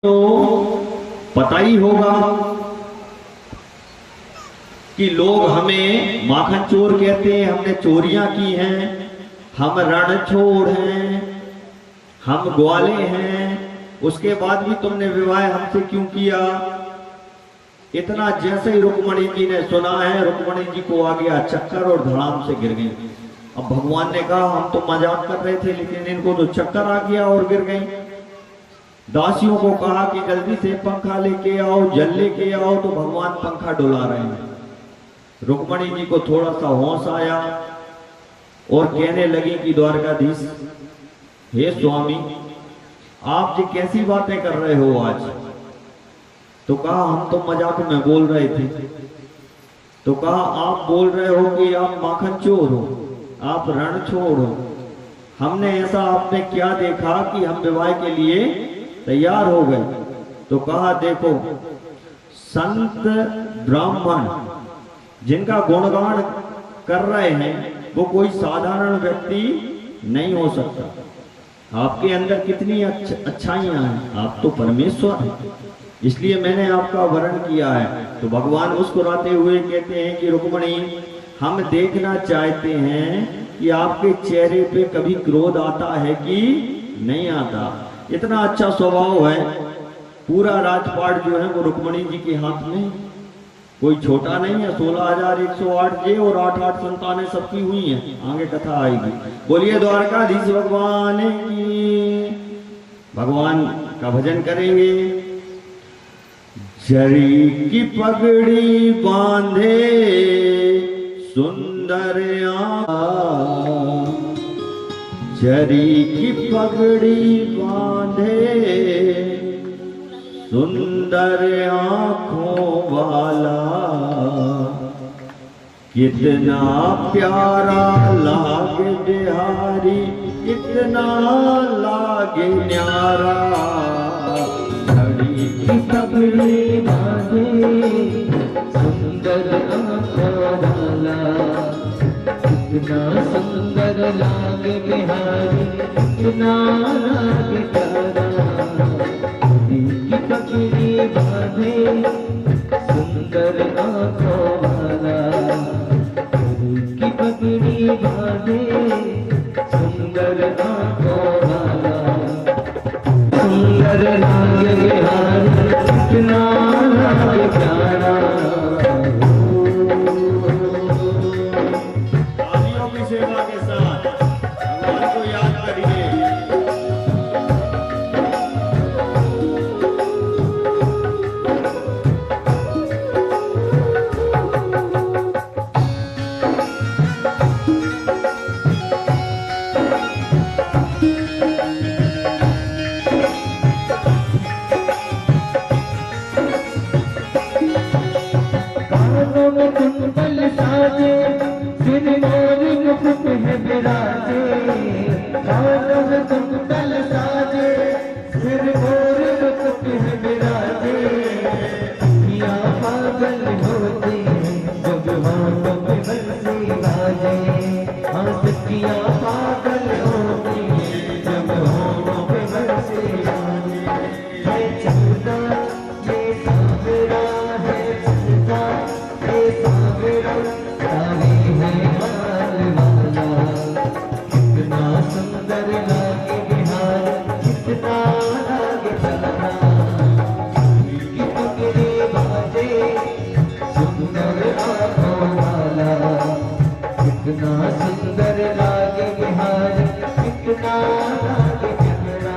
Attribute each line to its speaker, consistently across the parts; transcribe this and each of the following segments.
Speaker 1: तो पता ही होगा कि लोग हमें माखन चोर कहते हैं, हमने चोरियां की हैं, हम रणछोड़ हैं, हम ग्वाले हैं। उसके बाद भी तुमने विवाह हमसे क्यों किया? इतना जैसे ही रुक्मणी जी ने सुना है, रुक्मणी जी को आ गया चक्कर और धड़ाम से गिर गई। अब भगवान ने कहा हम तो मजाक कर रहे थे, लेकिन इनको तो चक्कर आ गया और गिर गई। दासियों को कहा कि जल्दी से पंखा लेके आओ, जल लेके आओ, तो भगवान पंखा डुला रहे हैं। रुक्मणी जी को थोड़ा सा होश आया और कहने लगी कि द्वारकाधीश, हे स्वामी, आप जी कैसी बातें कर रहे हो आज? तो कहा हम तो मजाक में बोल रहे थे। तो कहा आप बोल रहे हो कि आप माखन चोर हो, आप रणछोड़ हो। हमने ऐसा आपने क्या देखा कि हम विवाह के लिए तैयार हो गए? तो कहा देखो, संत ब्राह्मण जिनका गुणगान कर रहे हैं वो कोई साधारण व्यक्ति नहीं हो सकता। आपके अंदर कितनी अच्छाइयां हैं, आप तो परमेश्वर हैं, इसलिए मैंने आपका वर्ण किया है। तो भगवान मुस्कुराते हुए कहते हैं कि रुक्मणी, हम देखना चाहते हैं कि आपके चेहरे पे कभी क्रोध आता है कि नहीं आता। इतना अच्छा स्वभाव है। पूरा राजपाट जो है वो रुक्मणी जी के हाथ में, कोई छोटा नहीं है। 16,108 जे और 8-8 संतानें सबकी हुई हैं। आगे कथा आएगी। बोलिए द्वारकाधीश भगवान की। भगवान का भजन करेंगे। जरी की पगड़ी बांधे सुंदर जरी की पगड़ी बांधे सुंदर आंखों वाला, कितना प्यारा लागे बिहारी, कितना लागे न्यारा।
Speaker 2: जरी की पगड़ी बांधे सुंदर आंखों वाला, कितना सुंदर लागे बिहारी, कितना लागे प्यारा। की पगड़ी बांधे सुंदर आंखों वाला, की पगड़ी बांधे सुंदर आंखों वाला। सुंदर लागे बिहारी, कितना लागे प्यारा।
Speaker 1: सेवा के साथ भगवान को याद करिए।
Speaker 2: कानों में कुंडल साजे, सिर मोर मुकुट है विराजे। कानों में कुंडल साजे, सिर मोर मुकुट है विराजे। पिया पागल होते हैं जब हाथों में बंसी बाजे। हाँ सखिया पागल होती हैं जब हाथों में बंसी बाजे। है चलता ये सावरा, है चलता ये सावरा, तारे है माल वाला। कितना सुंदर लागे बिहार, कितना लागे प्यारा। की पगड़ी बाजे सुंदर आंखों वाला, कितना सुंदर लागे बिहार, कितना लागे प्यारा।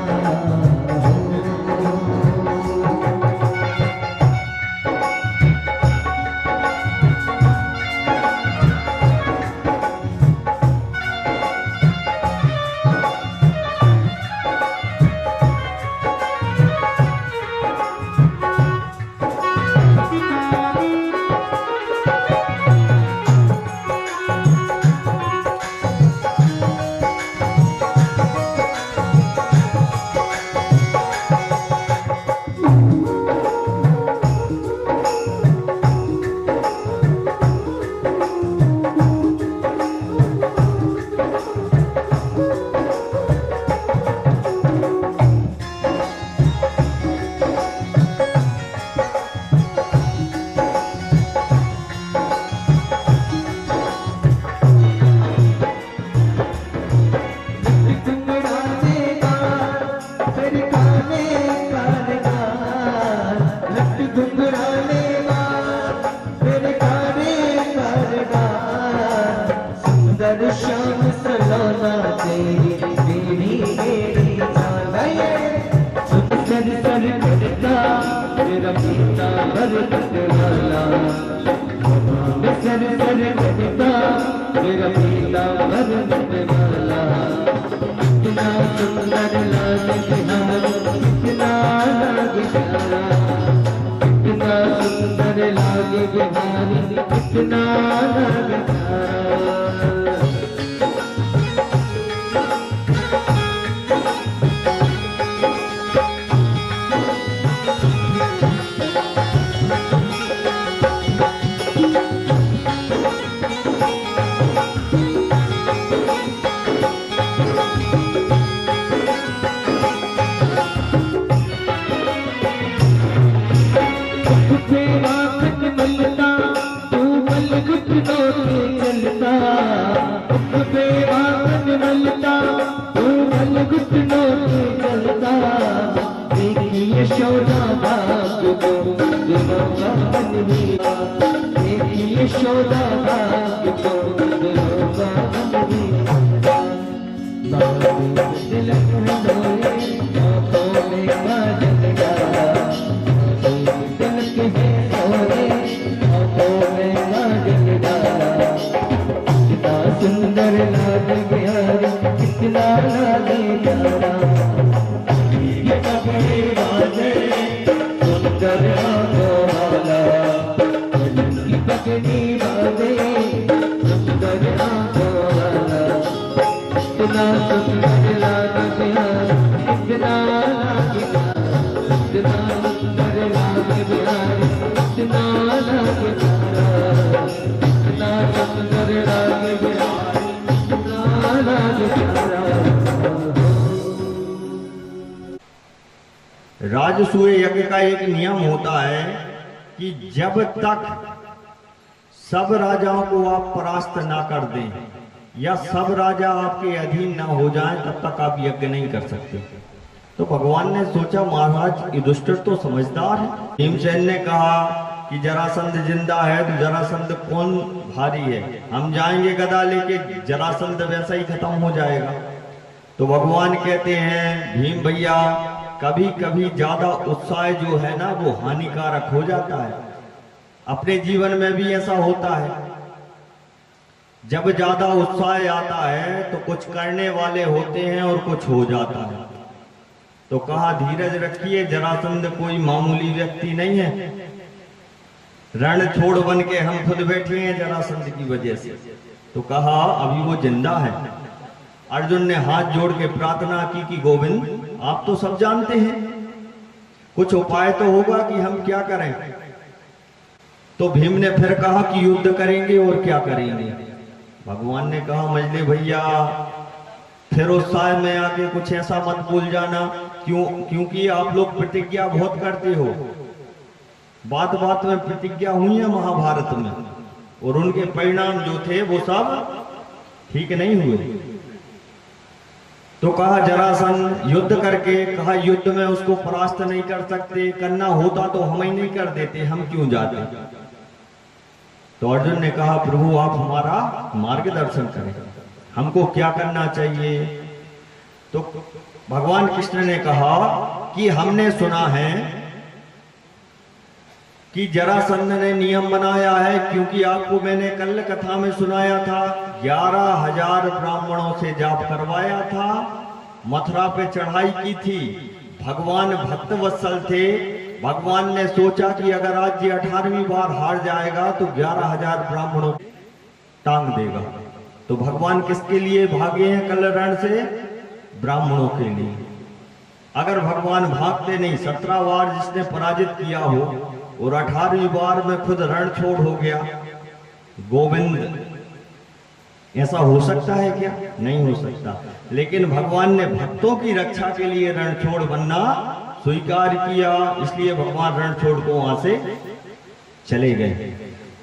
Speaker 2: चढ़ता मेरा पीता भर वाला, सर सर चढ़ता मेरा पीता भर वाला। कितना सुंदर लागे बिहार, कितना लागे प्यारा, कितना सुंदर लागे बिहार, कितना लागे प्यारा। सुंदर लागे बिहारी, कितना लागे प्यारा, ये पगड़ी बाजे सुंदर आंखों वाला, ये पगड़ी बाजे सुंदर आंखों वाला। कितना सुंदर लागे बिहारी, कितना लागे प्यारा, कितना सुंदर लागे बिहारी, कितना लागे प्यारा, कितना सुंदर लागे बिहारी।
Speaker 1: राजसूय यज्ञ का एक नियम होता है कि जब तक सब राजाओं को आप परास्त ना कर दें या सब राजा आपके अधीन ना हो जाएं, तब तक आप यज्ञ नहीं कर सकते। तो भगवान ने सोचा महाराज युधिष्ठिर तो समझदार है। भीमसेन ने कहा कि जरासंध जिंदा है तो जरासंध कौन भारी है, हम जाएंगे गदा लेके, जरासंध वैसा ही खत्म हो जाएगा। तो भगवान कहते हैं भीम भैया, कभी कभी ज्यादा उत्साह जो है ना वो हानिकारक हो जाता है। अपने जीवन में भी ऐसा होता है, जब ज्यादा उत्साह आता है तो कुछ करने वाले होते हैं और कुछ हो जाता है। तो कहा धीरज रखिए, जरासंध कोई मामूली व्यक्ति नहीं है, रण छोड़ बन के हम खुद बैठे हैं जरासंध की वजह से। तो कहा अभी वो जिंदा है। अर्जुन ने हाथ जोड़ के प्रार्थना की कि गोविंद आप तो सब जानते हैं, कुछ उपाय तो होगा कि हम क्या करें। तो भीम ने फिर कहा कि युद्ध करेंगे और क्या करेंगे। भगवान ने कहा मजले भैया फिर उत्साह में आके कुछ ऐसा मत भूल जाना, क्योंकि आप लोग प्रतिज्ञा बहुत करते हो। बात बात में प्रतिज्ञा हुई है महाभारत में, और उनके परिणाम जो थे वो सब ठीक नहीं हुए। तो कहा जरासंध युद्ध करके, कहा युद्ध में उसको परास्त नहीं कर सकते, करना होता तो हम ही नहीं कर देते, हम क्यों जाते। तो अर्जुन ने कहा प्रभु आप हमारा मार्गदर्शन करें, हमको क्या करना चाहिए। तो भगवान कृष्ण ने कहा कि हमने सुना है कि जरासंध ने नियम बनाया है, क्योंकि आपको मैंने कल कथा में सुनाया था 11,000 ब्राह्मणों से जाप करवाया था, मथुरा पे चढ़ाई की थी। भगवान भक्त वत्सल थे, भगवान ने सोचा कि अगर आज ये 18वीं बार हार जाएगा तो 11,000 ब्राह्मणों टांग देगा। तो भगवान किसके लिए भागे हैं कल रण से? ब्राह्मणों के लिए। अगर भगवान भागते नहीं, 17 बार जिसने पराजित किया हो और 18वीं बार में खुद रण छोड़ हो गया गोविंद, ऐसा हो सकता है क्या? नहीं हो सकता। लेकिन भगवान ने भक्तों की रक्षा के लिए रण छोड़ बनना स्वीकार किया, इसलिए भगवान रण छोड़ को वहां से चले गए।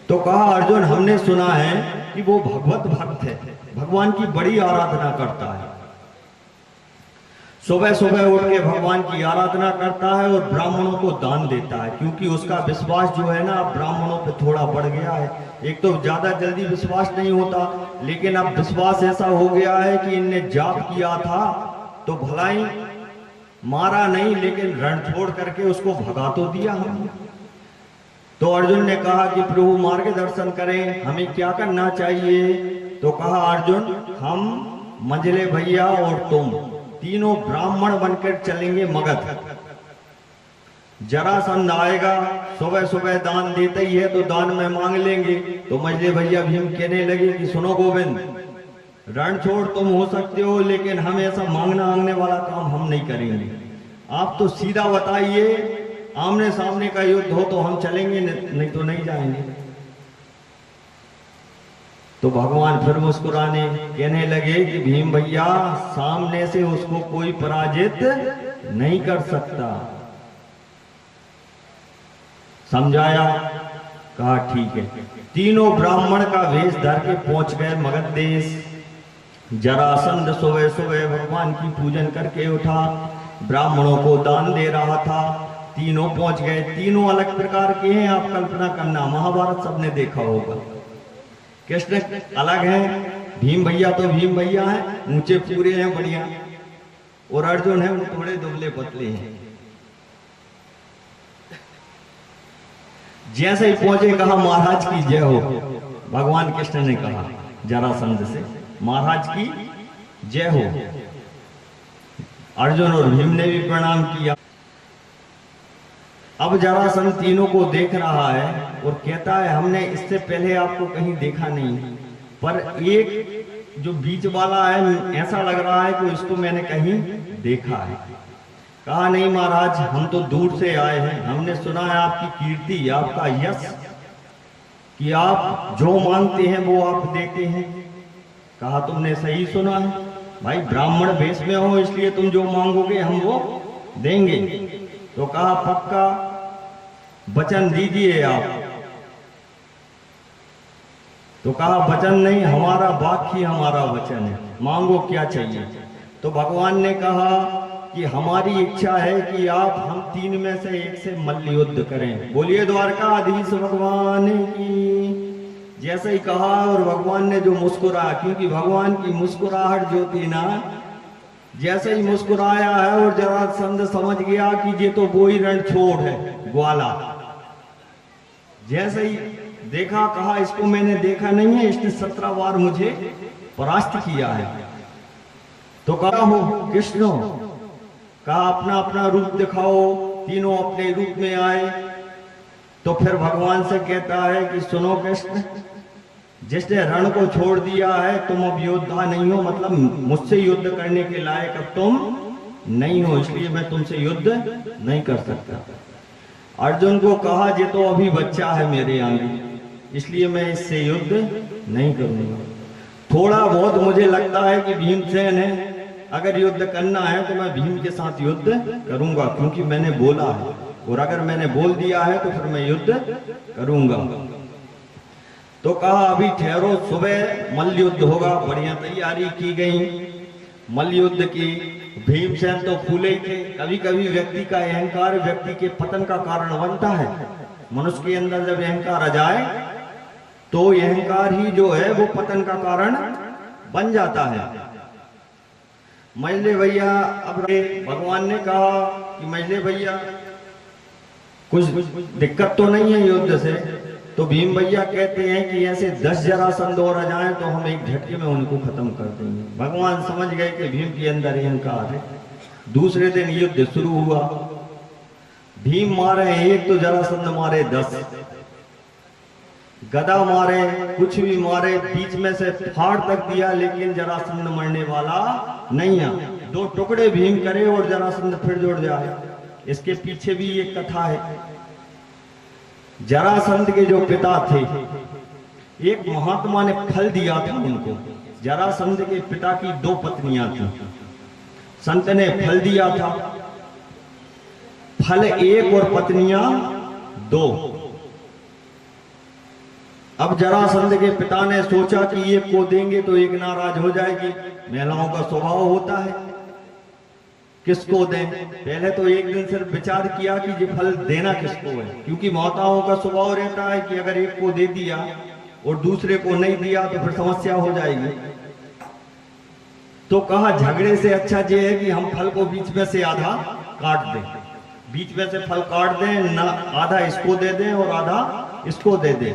Speaker 1: तो कहा अर्जुन हमने सुना है कि वो भगवत भक्त है, भगवान की बड़ी आराधना करता है, सुबह सुबह उठ के भगवान की आराधना करता है और ब्राह्मणों को दान देता है, क्योंकि उसका विश्वास जो है ना ब्राह्मणों पे थोड़ा बढ़ गया है। एक तो ज्यादा जल्दी विश्वास नहीं होता, लेकिन अब विश्वास ऐसा हो गया है कि इनने जाप किया था तो भलाई मारा नहीं, लेकिन रण छोड़ करके उसको भगा तो दिया हमने। तो अर्जुन ने कहा कि प्रभु मार्गदर्शन करें, हमें क्या करना चाहिए। तो कहा अर्जुन, हम मंझले भैया और तुम तीनों ब्राह्मण बनकर चलेंगे मगध। जरासंध आएगा, सुबह सुबह दान देते ही है तो दान में मांग लेंगे। तो मंझले भैया भीम कहने लगे कि सुनो गोविंद, रण छोड़ तुम हो सकते हो, लेकिन हम ऐसा मांगना मांगने वाला काम हम नहीं करेंगे। आप तो सीधा बताइए, आमने सामने का युद्ध हो तो हम चलेंगे, नहीं तो नहीं जाएंगे। तो भगवान फिर मुस्कुराने कहने लगे कि भीम भैया, सामने से उसको कोई पराजित नहीं कर सकता। समझाया, कहा ठीक है। तीनों ब्राह्मण का वेश धर के पहुंच गए मगध देश। जरासंध सुबह सुबह भगवान की पूजन करके उठा, ब्राह्मणों को दान दे रहा था। तीनों पहुंच गए। तीनों अलग प्रकार के हैं, आप कल्पना करना, महाभारत सबने देखा होगा। कृष्ण अलग हैं, भीम भैया तो भीम भैया हैं, ऊंचे पूरे हैं बढ़िया, और अर्जुन है थोड़े दुबले पतले हैं। जैसे ही पहुंचे कहा महाराज की जय हो। भगवान कृष्ण ने कहा जरासंध से, महाराज की जय हो। अर्जुन और भीम ने भी प्रणाम किया। अब जरासंध तीनों को देख रहा है और कहता है, हमने इससे पहले आपको कहीं देखा नहीं, पर एक जो बीच वाला है ऐसा लग रहा है कि इसको मैंने कहीं देखा है। कहा नहीं महाराज, हम तो दूर से आए हैं, हमने सुना है आपकी कीर्ति, आपका यश, कि आप जो मांगते हैं वो आप देते हैं। कहा तुमने सही सुना है भाई, ब्राह्मण वेश में हो इसलिए तुम जो मांगोगे हम वो देंगे। तो कहा पक्का वचन दीजिए आप। तो कहा वचन नहीं, हमारा वाक्य ही हमारा वचन है, मांगो क्या चाहिए। तो भगवान ने कहा कि हमारी इच्छा है कि आप हम तीन में से एक से मल्ल युद्ध करें। बोलिए द्वारकाधीश भगवान की। जैसे ही कहा और भगवान ने जो मुस्कुराया, क्योंकि भगवान की मुस्कुराहट जो थी ना, जैसे ही मुस्कुराया है और जरासंध समझ गया कि ये तो वो ही रणछोड़ है ग्वाला। जैसे ही देखा, कहा इसको मैंने देखा नहीं है, इसने 17 बार मुझे परास्त किया है। तो कहा हो कृष्ण, कहा अपना अपना रूप दिखाओ। तीनों अपने रूप में आए। तो फिर भगवान से कहता है कि सुनो कृष्ण, जिसने रण को छोड़ दिया है, तुम अब योद्धा नहीं हो, मतलब मुझसे युद्ध करने के लायक अब तुम नहीं हो, इसलिए मैं तुमसे युद्ध नहीं कर सकता। अर्जुन को कहा ये तो अभी बच्चा है मेरे आगे, इसलिए मैं इससे युद्ध नहीं करूंगा। थोड़ा बहुत मुझे लगता है कि भीमसेन है, अगर युद्ध करना है तो मैं भीम के साथ युद्ध करूंगा, क्योंकि मैंने बोला है, और अगर मैंने बोल दिया है तो फिर मैं युद्ध करूंगा। तो कहा अभी ठहरो, सुबह मल्ल युद्ध होगा। बढ़िया तैयारी की गई मल्ल युद्ध की। भीमसेन तो फूले ही थे। कभी कभी व्यक्ति का अहंकार व्यक्ति के पतन का कारण बनता है। मनुष्य के अंदर जब अहंकार आ जाए तो अहंकार ही जो है वो पतन का कारण बन जाता है। मंझले भैया, अब भगवान ने कहा कि मंझले भैया कुछ दिक्कत तो नहीं है युद्ध से। तो भीम भैया कहते हैं कि ऐसे 10 जरासंध और आ जाएं तो हम एक झटके में उनको खत्म कर देंगे। भगवान समझ गए कि भीम के अंदर अहंकार है। दूसरे दिन युद्ध शुरू हुआ। भीम मारे एक तो जरासंध मारे 10, गदा मारे, कुछ भी मारे, बीच में से फाड़ तक दिया, लेकिन जरासंध मरने वाला नहीं है। 2 टुकड़े भीम करे और जरासंध फिर जुड़ जाए। इसके पीछे भी एक कथा है। जरासंध के जो पिता थे, एक महात्मा ने फल दिया था उनको। जरासंध के पिता की 2 पत्नियां थी। संत ने फल दिया था, फल 1 और पत्नियां 2। अब जरासंध के पिता ने सोचा कि एक को देंगे तो एक नाराज हो जाएगी। महिलाओं का स्वभाव होता है, किसको दें। पहले तो एक दिन सिर्फ विचार किया कि ये फल देना किसको है, क्योंकि माताओं का स्वभाव रहता है कि अगर एक को दे दिया और दूसरे को नहीं दिया तो फिर समस्या हो जाएगी। तो कहा झगड़े से अच्छा ये है कि हम फल को बीच में से आधा काट दें, बीच में से फल काट दें, ना आधा इसको दे दें और आधा इसको दे दें।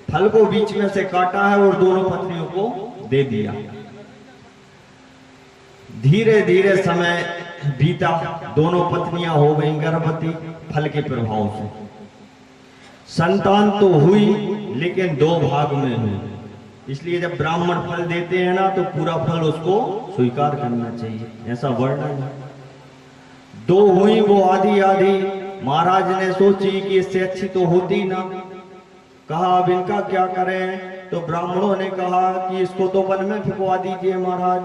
Speaker 1: फल को बीच में से काटा है और दोनों पत्नियों को दे दिया। धीरे धीरे समय बीता, दोनों पत्नियां हो गई गर्भवती फल के प्रभाव से। संतान तो हुई लेकिन दो भाग में हुई, इसलिए जब ब्राह्मण फल देते हैं ना तो पूरा फल उसको स्वीकार करना चाहिए, ऐसा वर्णन है। दो हुई वो आधी आधी। महाराज ने सोची कि इससे अच्छी तो होती ना, कहा अब इनका क्या करें। तो ब्राह्मणों ने कहा कि इसको तो वन में फेंकवा दीजिए महाराज।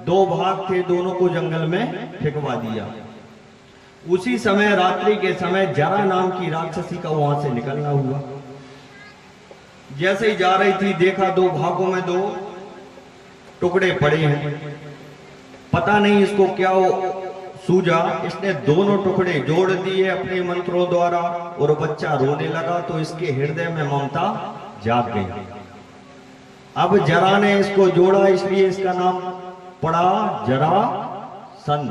Speaker 1: दो भाग थे, दोनों को जंगल में फेंकवा दिया। उसी समय रात्रि के समय जरा नाम की राक्षसी का वहां से निकलना हुआ। जैसे ही जा रही थी देखा दो भागों में दो टुकड़े पड़े हैं, पता नहीं इसको क्या सूझा, इसने दोनों टुकड़े जोड़ दिए अपने मंत्रों द्वारा और बच्चा रोने लगा। तो इसके हृदय में ममता जाग गई। अब जरा ने इसको जोड़ा, इसलिए इसका नाम पड़ा जरासंध।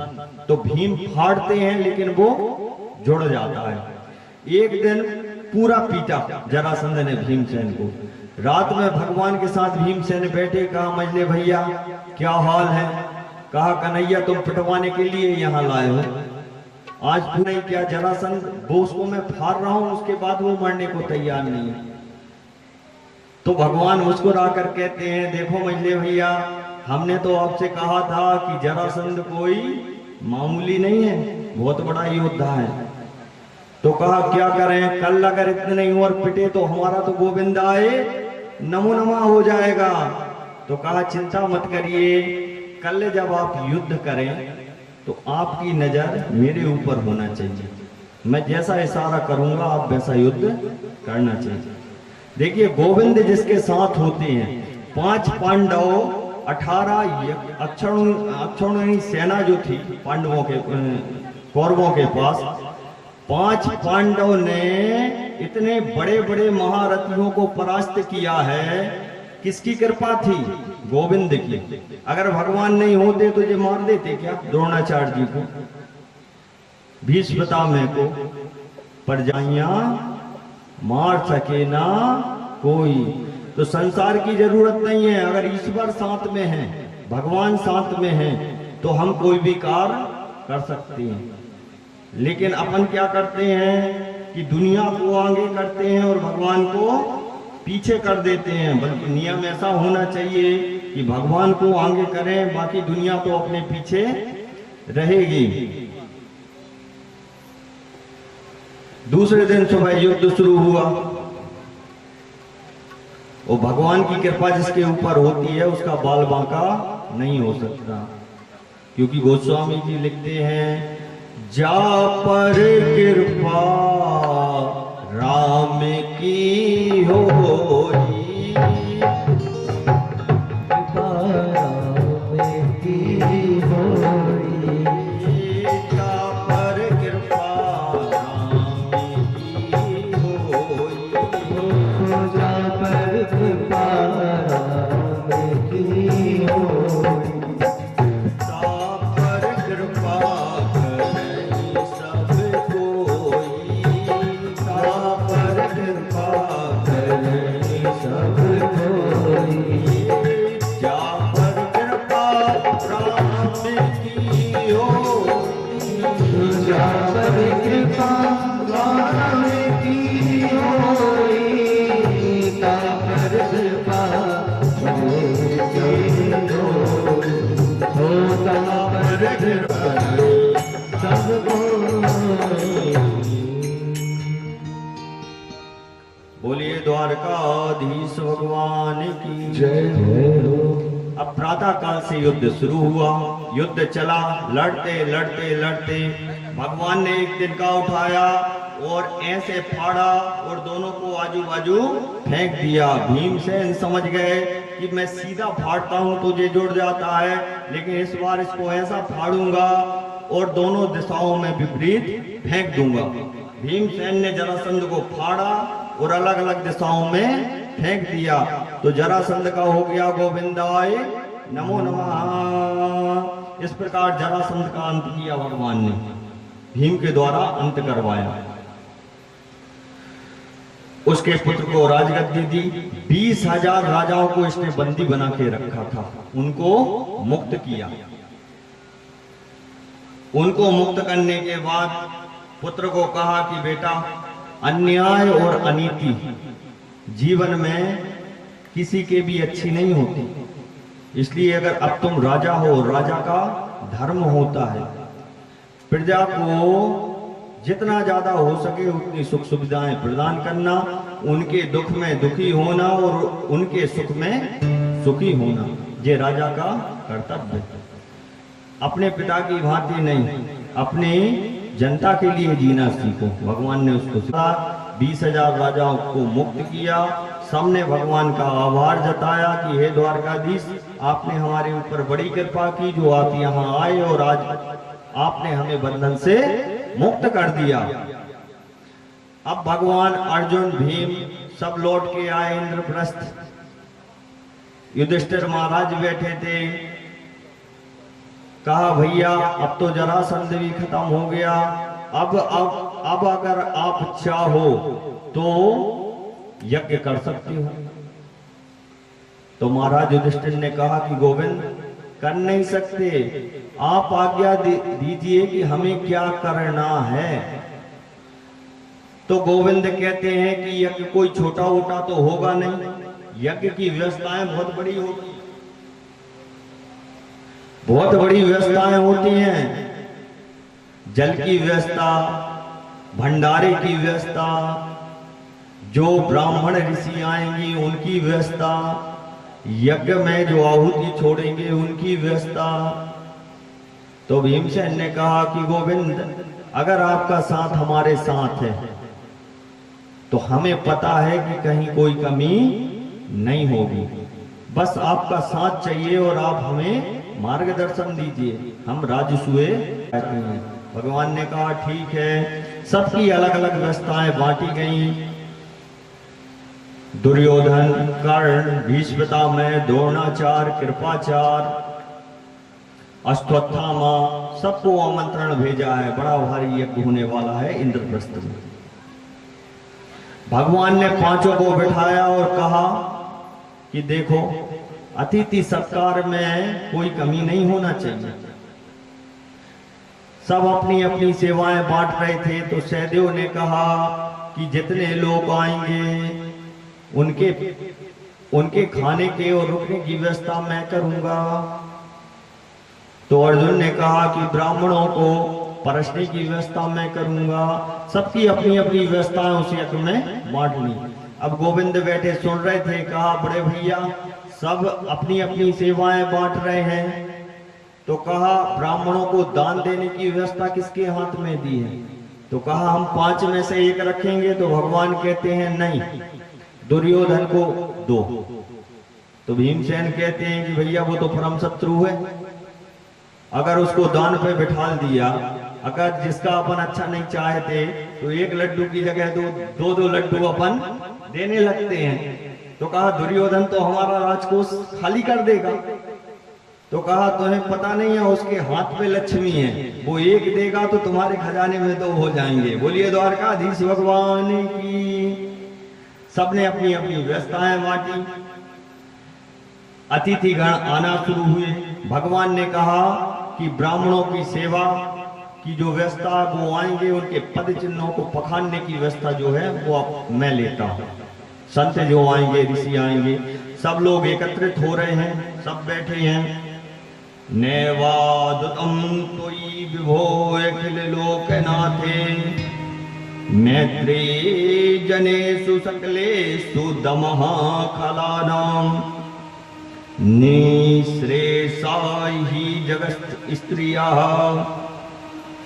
Speaker 1: तो भीम फाड़ते हैं लेकिन वो जुड़ जाता है। एक दिन पूरा पीटा जरासंध ने भीमसेन को। रात में भगवान के साथ भीमसेन बैठे, कहा मझले भैया क्या हाल है। कहा कन्हैया तुम पिटवाने के लिए यहाँ लाए हो, आज तू नहीं क्या जरासंध, वो उसको मैं फाड़ रहा हूं, उसके बाद वो मरने को तैयार नहीं है। तो भगवान मुस्कुरा कर कहते हैं देखो मझले भैया, हमने तो आपसे कहा था कि जरासंध कोई मामूली नहीं है, बहुत बड़ा योद्धा है। तो कहा क्या करें, कल अगर इतने और पिटे तो हमारा तो गोविंद आए नमो नमा हो जाएगा। तो कहा चिंता मत करिए, कल जब आप युद्ध करें तो आपकी नजर मेरे ऊपर होना चाहिए, मैं जैसा इशारा करूंगा आप वैसा युद्ध करना चाहिए। देखिए गोविंद जिसके साथ होते हैं, 5 पांडव 18 अक्षौहिणी सेना जो थी पांडवों के कौरवों के पास, 5 पांडव ने इतने बड़े बड़े महारथियों को परास्त किया है। किसकी कृपा थी? गोविंद की। अगर भगवान नहीं होते तो ये मार देते क्या द्रोणाचार्य जी को, भीष्मपितामह को, पर जाइया मार सके ना कोई। तो संसार की जरूरत नहीं है, अगर ईश्वर साथ में है, भगवान साथ में है तो हम कोई भी कार्य कर सकते हैं। लेकिन अपन क्या करते हैं कि दुनिया को आगे करते हैं और भगवान को पीछे कर देते हैं। बल्कि नियम ऐसा होना चाहिए कि भगवान को आगे करें, बाकी दुनिया तो अपने पीछे रहेगी। दूसरे दिन सुबह युद्ध शुरू हुआ। वो भगवान की कृपा जिसके ऊपर होती है उसका बाल बांका नहीं हो सकता, क्योंकि गोस्वामी जी लिखते हैं जा पर कृपा राम की होई,
Speaker 2: कृपा राम की होई,
Speaker 1: जा पर कृपा राम की होई,
Speaker 2: जा पर कृपा राम की होई,
Speaker 1: जा पर कृपा करई सब कोई, जा पर कृपा
Speaker 2: करई सब कोई,
Speaker 1: जा पर कृपा राम की होई,
Speaker 2: जा पर कृपा राम की होई, ता पर कृपा होता पर कृपा सब कोई।
Speaker 1: बोलिए द्वारकाधीश भगवान की
Speaker 2: जय जय हो।
Speaker 1: अब प्रातः काल से युद्ध शुरू हुआ। युद्ध चला, लड़ते लड़ते लड़ते भगवान ने एक तिनका उठाया और ऐसे फाड़ा और दोनों को आजू बाजू फेंक दिया। भीमसेन समझ गए कि मैं सीधा फाड़ता हूं तो ये जुड़ जाता है, लेकिन इस बार इसको ऐसा फाड़ूंगा और दोनों दिशाओं में विपरीत फेंक दूंगा। भीमसेन ने जरासंध को फाड़ा और अलग अलग दिशाओं में फेंक दिया। तो जरासंध का हो गया गोविंदाय नमो नमः। इस प्रकार जरासंध का अंत किया भगवान ने, भीम के द्वारा अंत करवाया। उसके पुत्र को राजगद्दी दी। 20,000 राजाओं को इसने बंदी बना के रखा था, उनको मुक्त किया। उनको मुक्त करने के बाद पुत्र को कहा कि बेटा, अन्याय और अनीति जीवन में किसी के भी अच्छी नहीं होती, इसलिए अगर अब तुम राजा हो, राजा का धर्म होता है प्रजा को जितना ज्यादा हो सके उतनी सुख सुविधाएं प्रदान करना, उनके दुख में दुखी होना और उनके सुख में सुखी होना, ये राजा का कर्तव्य। अपने पिता की भांति नहीं, अपने जनता के लिए जीना सीखो। भगवान ने उसको सिखाया। 20,000 राजाओं को मुक्त किया। सबने भगवान का आभार जताया कि हे द्वारकाधीश, आपने हमारे ऊपर बड़ी कृपा की, जो आप यहाँ आए और आज आपने हमें बंधन से मुक्त कर दिया। अब भगवान अर्जुन, भीम सब लौट के आए इंद्रप्रस्थ। युधिष्ठिर महाराज बैठे थे। कहा भैया अब तो जरासंध भी खत्म हो गया, अब अगर आप चाहो तो यज्ञ कर सकते हो। तो महाराज युधिष्ठिर ने कहा कि गोविंद कर नहीं सकते, आप आज्ञा दीजिए कि हमें क्या करना है। तो गोविंद कहते हैं कि यज्ञ कोई छोटा मोटा तो होगा नहीं, यज्ञ की व्यवस्थाएं बहुत बड़ी होती, बहुत बड़ी व्यवस्थाएं होती हैं। जल की व्यवस्था, भंडारे की व्यवस्था, जो ब्राह्मण ऋषि आएंगी उनकी व्यवस्था, यज्ञ में जो आहुति छोड़ेंगे उनकी व्यवस्था। तो भीमसेन ने कहा कि गोविंद, अगर आपका साथ हमारे साथ है तो हमें पता है कि कहीं कोई कमी नहीं होगी, बस आपका साथ चाहिए और आप हमें मार्गदर्शन दीजिए, हम राजसूय कहते हैं। भगवान ने कहा ठीक है। सबकी अलग अलग व्यवस्थाएं बांटी गई। दुर्योधन, कर्ण, भीष्मपितामह, द्रोणाचार्य, कृपाचार्य, अश्वत्थामा, सबको आमंत्रण भेजा है। बड़ा भारी यज्ञ होने वाला है इंद्रप्रस्थ में। भगवान ने पांचों को बिठाया और कहा कि देखो, अतिथि सत्कार में कोई कमी नहीं होना चाहिए। सब अपनी अपनी सेवाएं बांट रहे थे। तो सहदेव ने कहा कि जितने लोग आएंगे उनके खाने के और रुकने की व्यवस्था मैं करूंगा। तो अर्जुन ने कहा कि ब्राह्मणों को परसने की व्यवस्था मैं करूंगा। सबकी अपनी अपनी व्यवस्थाएं उस यज्ञ में बांट ली। अब गोविंद बैठे सुन रहे थे। कहा बड़े भैया, सब अपनी अपनी सेवाएं बांट रहे हैं, तो कहा ब्राह्मणों को दान देने की व्यवस्था किसके हाथ में दी है? तो कहा हम 5 में से 1 रखेंगे। तो भगवान कहते हैं नहीं, दुर्योधन को दो। तो भीमसेन कहते हैं कि भैया वो तो परम शत्रु है, अगर उसको दान पे बिठा दिया, अगर जिसका अपन अच्छा नहीं चाहते तो 1 लड्डू की जगह 2 लड्डू अपन देने लगते हैं। तो कहा दुर्योधन तो हमारा राजकोष खाली कर देगा। तो कहा तुम्हें पता नहीं है, उसके हाथ पे लक्ष्मी है, वो 1 देगा तो तुम्हारे खजाने में 2 हो जाएंगे। बोलिए द्वारकाधीश भगवान की। सबने अपनी अपनी व्यवस्थाएं बांटी। अतिथिगण आना शुरू हुए। भगवान ने कहा कि ब्राह्मणों की सेवा की जो व्यवस्था, वो आएंगे, उनके पद चिन्हों को पखानने की व्यवस्था जो है वो अब मैं लेता हूँ। संत जो आएंगे, ऋषि आएंगे, सब लोग एकत्रित हो रहे हैं, सब बैठे हैं। नैवादुतम त्वयि विभो अखिल लोकनाथे, मैत्रे जनेषु सकलेषु दमः खलानां, निःश्रेषा हि जगत् स्त्रियः,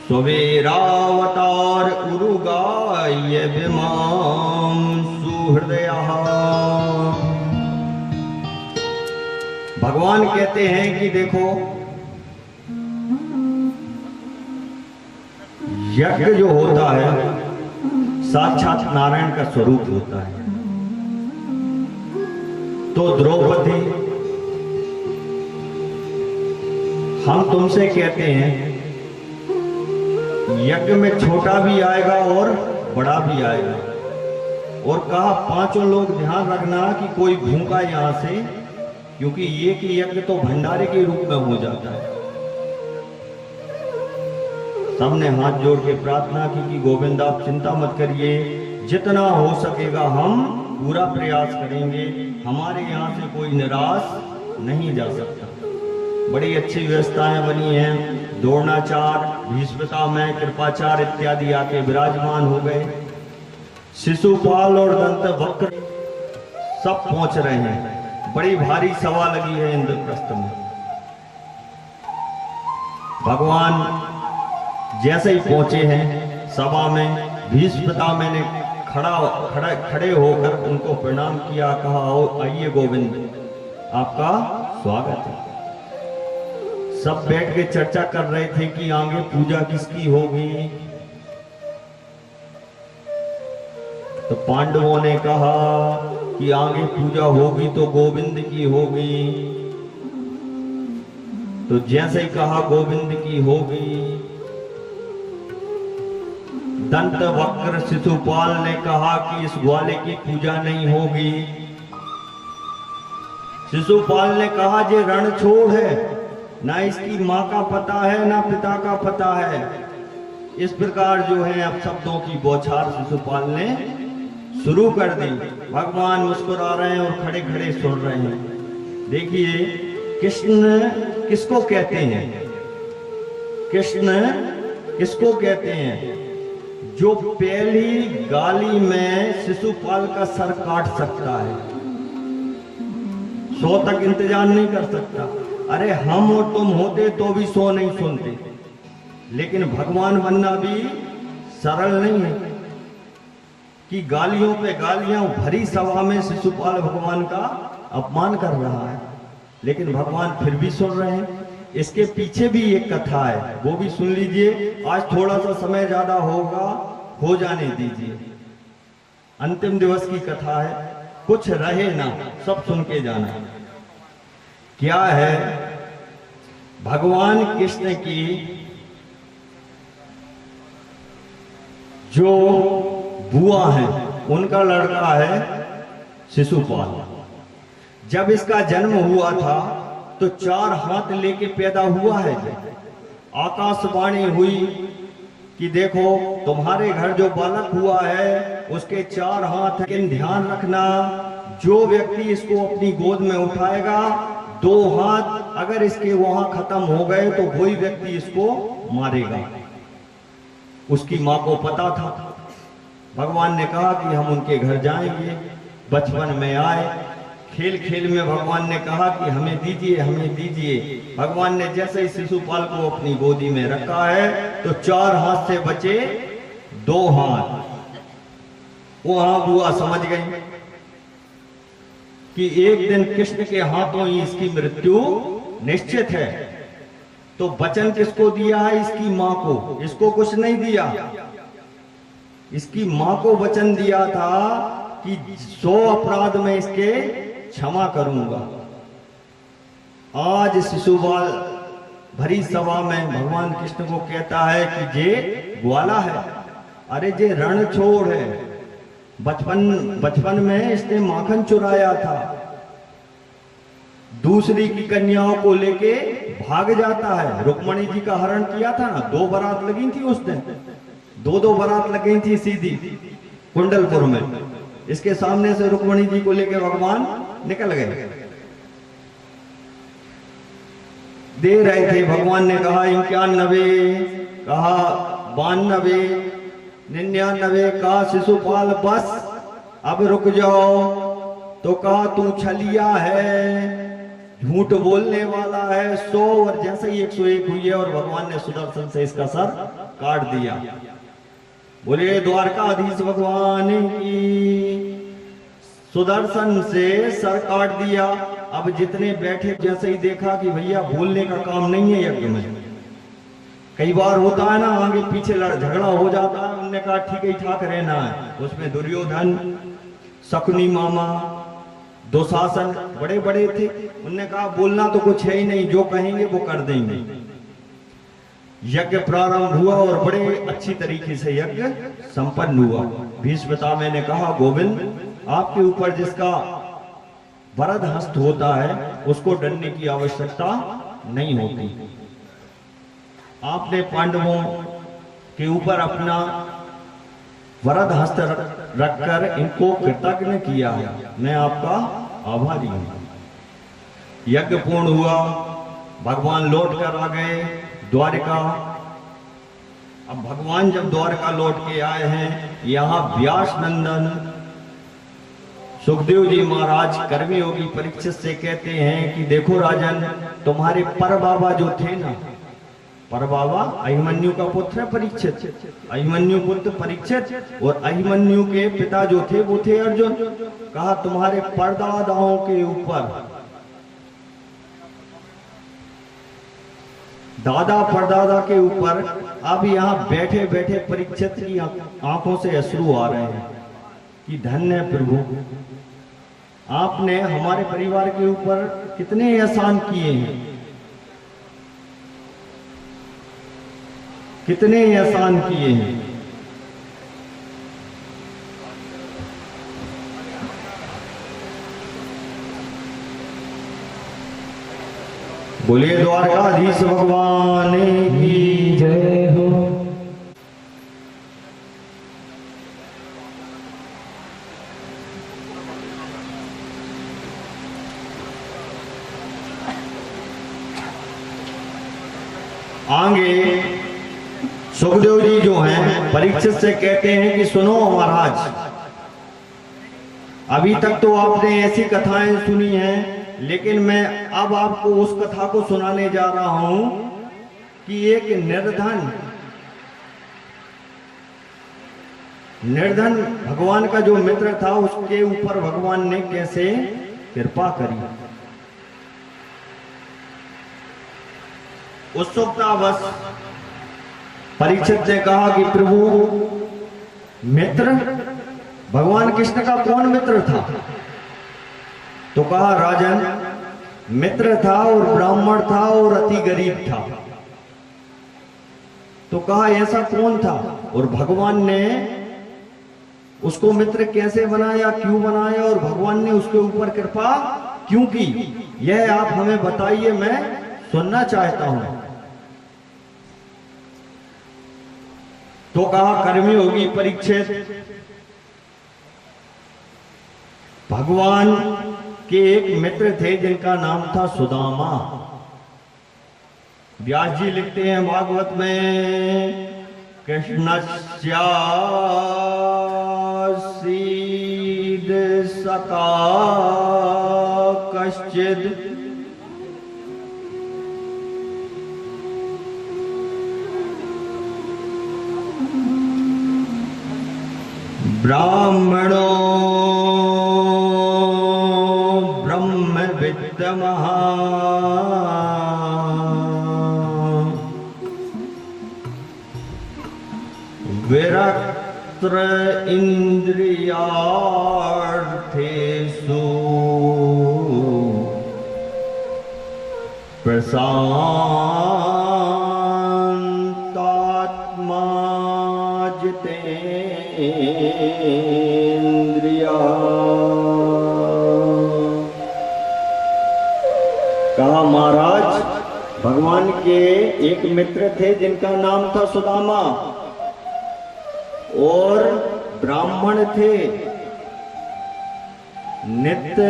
Speaker 1: स्ववेरावतार उरुगाय विमां सुहृदयः। भगवान कहते हैं कि देखो, यज्ञ जो होता है साक्षात नारायण का स्वरूप होता है। तो द्रौपदी हम तुमसे कहते हैं यज्ञ में छोटा भी आएगा और बड़ा भी आएगा। और कहा पांचों लोग ध्यान रखना कि कोई भूखा यहां से, क्योंकि ये कि यज्ञ तो भंडारे के रूप में हो जाता है। सबने हाथ जोड़ के प्रार्थना की कि गोविंद आप चिंता मत करिए, जितना हो सकेगा हम पूरा प्रयास करेंगे, हमारे यहाँ से कोई निराश नहीं जा सकता। बड़ी अच्छी व्यवस्थाएं बनी हैं, द्रोणाचार्य, भीष्मपितामह, कृपाचार्य इत्यादि आके विराजमान हो गए। शिशुपाल और दंतवक्र सब पहुंच रहे हैं। बड़ी भारी सभा लगी है इंद्रप्रस्थ में। भगवान जैसे ही पहुंचे हैं सभा में, भीष्मपितामह ने खड़े होकर उनको प्रणाम किया, कहा आइए गोविंद आपका स्वागत है। सब बैठ के चर्चा कर रहे थे कि आगे पूजा किसकी होगी। तो पांडवों ने कहा कि आगे पूजा होगी तो गोविंद की होगी। तो जैसे ही कहा गोविंद की होगी, दंतवक्र शिशुपाल ने कहा कि इस ग्वाले की पूजा नहीं होगी। शिशुपाल ने कहा ये रणछोड़ है, ना इसकी माँ का पता है ना पिता का पता है। इस प्रकार जो है अब शब्दों की बौछार शिशुपाल ने शुरू कर दी। भगवान मुस्कुरा रहे हैं और खड़े खड़े सुन रहे हैं। देखिए कृष्ण किसको कहते हैं? कृष्ण किसको कहते हैं? जो पहली गाली में शिशुपाल का सर काट सकता है, 100 तक इंतजार नहीं कर सकता। अरे हम और तुम होते तो भी 100 नहीं सुनते। लेकिन भगवान बनना भी सरल नहीं है कि गालियों पे गालियां भरी सभा में शिशुपाल भगवान का अपमान कर रहा है, लेकिन भगवान फिर भी सुन रहे हैं। इसके पीछे भी एक कथा है, वो भी सुन लीजिए। आज थोड़ा सा समय ज्यादा होगा, हो जाने दीजिए। अंतिम दिवस की कथा है, कुछ रहे ना, सब सुन के जाना। क्या है? भगवान कृष्ण की जो बुआ है उनका लड़का है शिशुपाल। जब इसका जन्म हुआ था तो 4 हाथ लेके पैदा हुआ है। आकाशवाणी हुई कि देखो तुम्हारे घर जो बालक हुआ है उसके 4 हाथ। लेकिन ध्यान रखना, जो व्यक्ति इसको अपनी गोद में उठाएगा, 2 हाथ अगर इसके वहां खत्म हो गए तो वही व्यक्ति इसको मारेगा। उसकी मां को पता था। भगवान ने कहा कि हम उनके घर जाएंगे। बचपन में आए, खेल खेल में भगवान ने कहा कि हमें दीजिए, हमें दीजिए। भगवान ने जैसे ही शिशुपाल को अपनी गोदी में रखा है तो 4 हाथ से बचे 2 हाथ। वहां बुआ समझ गई कि एक दिन कृष्ण के हाथों ही इसकी मृत्यु निश्चित है। तो वचन किसको दिया है? इसकी मां को। इसको कुछ नहीं दिया, इसकी मां को वचन दिया था कि 100 अपराध में इसके क्षमा करूंगा। आज शिशुपाल भरी सभा में भगवान कृष्ण को कहता है कि ये ग्वाला है। अरे ये रणछोड़ है। बचपन में इसने माखन चुराया था, दूसरी की कन्याओं को लेके भाग जाता है। रुक्मणी जी का हरण किया था ना, 2 बारात लगी थी उस दिन, 2 बारात लगी थी सीधी कुंडलपुर में। इसके सामने से रुक्मणी जी को लेके भगवान निकल गए। दे रहे थे, भगवान ने कहा 91, कहा 92, 99, कहा शिशुपाल बस अब रुक जाओ। तो कहा तू छलिया है, झूठ बोलने वाला है। 100 और जैसे ही 101 हुई है और भगवान ने सुदर्शन से इसका सर काट दिया। बोले द्वारकाधीश भगवान की। सुदर्शन से सर काट दिया। अब जितने बैठे जैसे ही देखा कि भैया बोलने का काम नहीं है यज्ञ में। कई बार होता है ना, आगे पीछे झगड़ा हो जाता है। उन्होंने कहा ठीक है, ठाक रहना है। उसमें दुर्योधन, शकुनी मामा, दुशासन बड़े बड़े थे। उन्होंने कहा बोलना तो कुछ है ही नहीं, जो कहेंगे वो कर देंगे। यज्ञ प्रारंभ हुआ और बड़े अच्छी तरीके से यज्ञ संपन्न हुआ। भीष्म पितामह ने कहा, गोविंद, आपके ऊपर जिसका वरद हस्त होता है उसको डरने की आवश्यकता नहीं होती। आपने पांडवों के ऊपर अपना वरद हस्त रखकर इनको कृतज्ञ किया है, मैं आपका आभारी हूं। यज्ञ पूर्ण हुआ, भगवान लौट कर आ गए द्वारिका। अब भगवान जब द्वारका लौट के आए हैं, यहां व्यास नंदन सुखदेव जी महाराज कर्मयोगी परीक्षित से कहते हैं कि देखो राजन, तुम्हारे पर बाबा जो थे ना, पर बाबा अभिमन्यु का पुत्र है परीक्षित, अभिमन्यु पुत्र परीक्षित, और अभिमन्यु के पिता जो थे वो थे अर्जुन। कहा तुम्हारे परदादाओं के ऊपर, दादा परदादा के ऊपर अब यहाँ बैठे बैठे परीक्षित की आंखों से अश्रु आ रहे हैं कि धन्य प्रभु, आपने हमारे परिवार के ऊपर कितने एहसान किए हैं, कितने एहसान किए हैं। बोलिए द्वारकाधीश भगवान की
Speaker 2: जय हो।
Speaker 1: आगे सुखदेव जी जो हैं परीक्षित से कहते हैं कि सुनो महाराज, अभी तक तो आपने ऐसी कथाएं सुनी हैं, लेकिन मैं अब आपको उस कथा को सुनाने जा रहा हूं कि एक निर्धन भगवान का जो मित्र था उसके ऊपर भगवान ने कैसे कृपा करी। उत्सुकतावश परीक्षित ने कहा कि प्रभु, मित्र, भगवान कृष्ण का कौन मित्र था? तो कहा राजन, मित्र था और ब्राह्मण था और अति गरीब था। तो कहा ऐसा कौन था और भगवान ने उसको मित्र कैसे बनाया, क्यों बनाया, और भगवान ने उसके ऊपर कृपा क्यों की, यह आप हमें बताइए, मैं सुनना चाहता हूं। तो कहा कर्मयोगी परीक्षित, भगवान के एक मित्र थे जिनका नाम था सुदामा। व्यास जी लिखते हैं भागवत में, कृष्णस्यासीद सखा कश्चिद ब्राह्मणो ब्रह्मविद्तमः विरक्त्र इंद्रियार्थेषु प्रशांतात्मा जितेन्द्रिया। कहा महाराज, भगवान के एक मित्र थे जिनका नाम था सुदामा, और ब्राह्मण थे, नित्य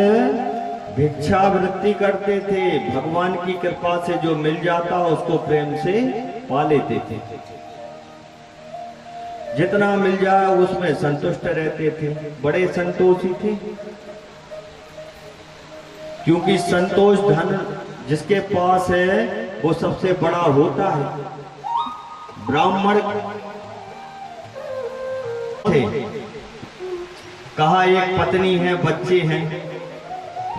Speaker 1: भिक्षावृत्ति करते थे, भगवान की कृपा से जो मिल जाता उसको प्रेम से पा लेते थे, जितना मिल जाए उसमें संतुष्ट रहते थे, बड़े संतोषी थे। क्योंकि संतोष धन जिसके पास है वो सबसे बड़ा होता है। ब्राह्मण थे, कहा एक पत्नी है, बच्चे हैं,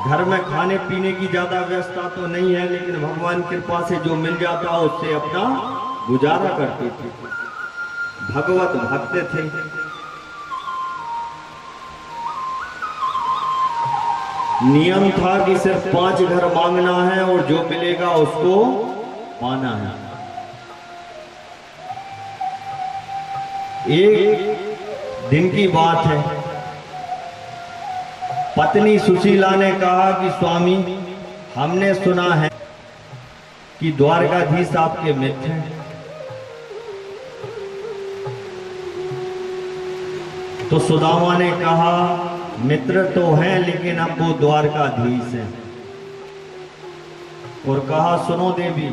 Speaker 1: घर में खाने पीने की ज्यादा व्यवस्था तो नहीं है, लेकिन भगवान कृपा से जो मिल जाता उससे अपना गुजारा करते थे, भगवत भक्त थे। नियम था कि सिर्फ 5 घर मांगना है और जो मिलेगा उसको पाना है। एक दिन की बात है, पत्नी सुशीला ने कहा कि स्वामी, हमने सुना है कि द्वारकाधीश आपके मित्र हैं। तो सुदामा ने कहा, मित्र तो हैं लेकिन अब वो द्वारकाधीश हैं। और कहा, सुनो देवी,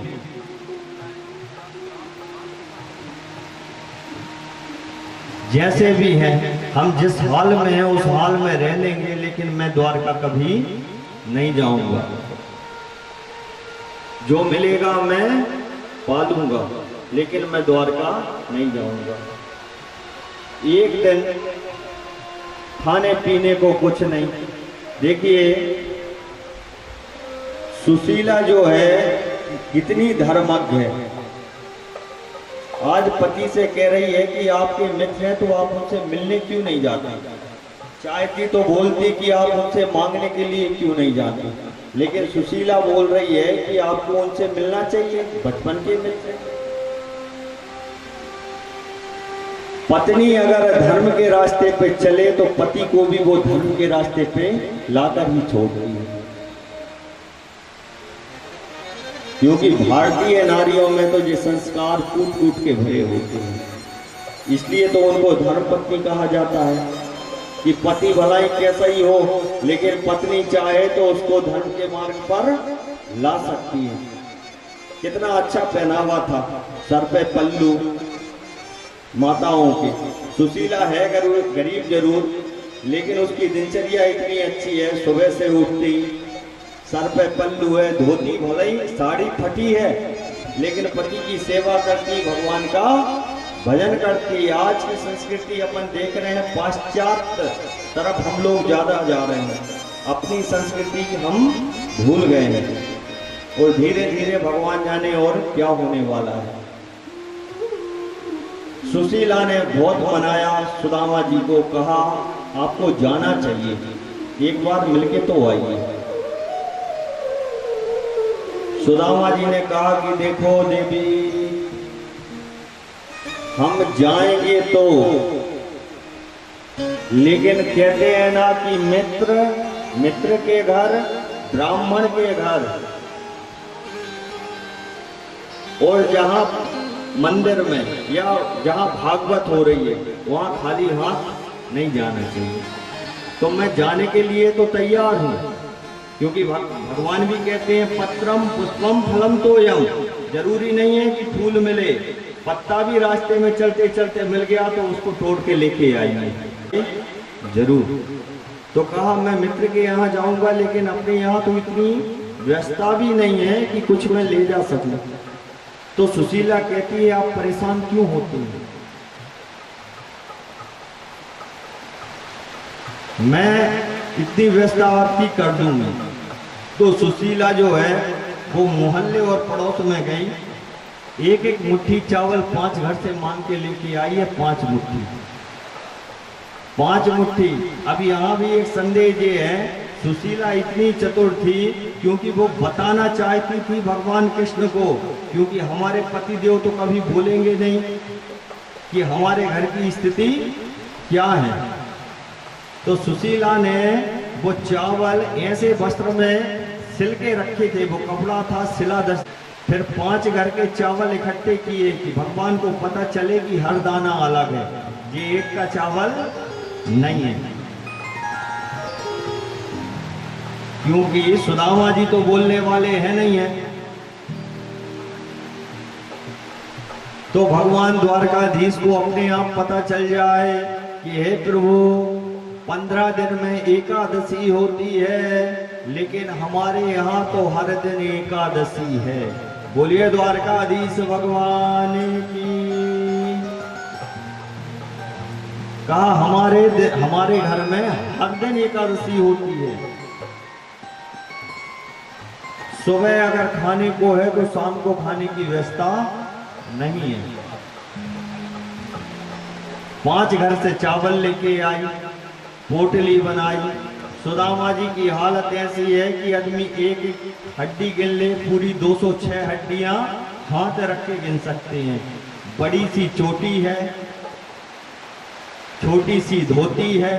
Speaker 1: जैसे भी हैं, हम जिस हाल में हैं उस हाल में रह लेंगे, लेकिन मैं द्वारका कभी नहीं जाऊंगा। जो मिलेगा मैं पालूंगा, लेकिन मैं द्वारका नहीं जाऊंगा। एक दिन खाने पीने को कुछ नहीं। देखिए सुशीला जो है कितनी धर्मज्ञ है। आज पति से कह रही है कि आपके मित्र हैं तो आप उनसे मिलने क्यों नहीं जाते। चाहती तो बोलती कि आप उनसे मांगने के लिए क्यों नहीं जाते, लेकिन सुशीला बोल रही है कि आपको उनसे मिलना चाहिए, बचपन के मित्र। पत्नी अगर धर्म के रास्ते पे चले तो पति को भी वो धर्म के रास्ते पे लाकर ही छोड़ती है। क्योंकि भारतीय नारियों में तो ये संस्कार कूट कूट के भरे होते हैं, इसलिए तो उनको धर्म पत्नी कहा जाता है कि पति भला ही कैसा ही हो, लेकिन पत्नी चाहे तो उसको धर्म के मार्ग पर ला सकती है। कितना अच्छा पहनावा था, सर पे पल्लू माताओं के। सुशीला है गरीब जरूर, लेकिन उसकी दिनचर्या इतनी अच्छी है। सुबह से उठती, सर पे पल्लू है, धोती भले ही साड़ी फटी है, लेकिन पति की सेवा करती, भगवान का भजन करती। आज की संस्कृति अपन देख रहे हैं, पाश्चात्य तरफ हम लोग ज्यादा जा रहे हैं, अपनी संस्कृति हम भूल गए हैं, और धीरे धीरे भगवान जाने और क्या होने वाला है। सुशीला ने बहुत मनाया, सुदामा जी को कहा आपको जाना चाहिए, एक बार मिलके तो आइए। सुदामा जी ने कहा कि देखो देवी, हम जाएंगे तो, लेकिन कहते हैं ना कि मित्र के घर, ब्राह्मण के घर, और जहां मंदिर में या जहां भागवत हो रही है वहां खाली हाथ नहीं जाना चाहिए। तो मैं जाने के लिए तो तैयार हूं, क्योंकि भगवान भी कहते हैं पत्रम पुष्पम फलम तोयम। जरूरी नहीं है कि फूल मिले, पत्ता भी रास्ते में चलते चलते मिल गया तो उसको तोड़ के लेके आइए जरूर। तो कहा मैं मित्र के यहाँ जाऊंगा, लेकिन अपने यहाँ तो इतनी व्यवस्था भी नहीं है कि कुछ मैं ले जा सकूं। तो सुशीला कहती है आप परेशान क्यों होती हैं, मैं इतनी व्यवस्था आपकी कर दूंगी। तो सुशीला जो है वो मोहल्ले और पड़ोस में गई, एक एक मुट्ठी चावल 5 घर से मांग के लेके आई है, 5 मुट्ठी 5 मुट्ठी। अब यहाँ भी एक संदेश ये है, सुशीला इतनी चतुर थी क्योंकि वो बताना चाहती थी भगवान कृष्ण को, क्योंकि हमारे पति देव तो कभी बोलेंगे नहीं कि हमारे घर की स्थिति क्या है। तो सुशीला ने वो चावल ऐसे वस्त्र में सिल के रखे थे, वो कपड़ा था सिला दस्त, फिर 5 घर के चावल इकट्ठे किए कि भगवान को पता चले कि हर दाना अलग है, ये एक का चावल नहीं है। क्योंकि सुदामा जी तो बोलने वाले हैं नहीं है। तो भगवान द्वारकाधीश को अपने आप पता चल जाए कि हे प्रभु 15 दिन में एकादशी होती है, लेकिन हमारे यहाँ तो हर दिन एकादशी है। बोलिए द्वारकाधीश भगवान की। कहा हमारे घर में हर दिन एकादशी होती है। सुबह अगर खाने को है तो शाम को खाने की व्यवस्था नहीं है। 5 घर से चावल लेके आई, पोटली बनाई। सुदामा जी की हालत ऐसी है कि आदमी एक हड्डी गिन ले, पूरी 206 हड्डियां हाथ रख के गिन सकते हैं। बड़ी सी चोटी है, छोटी सी धोती है,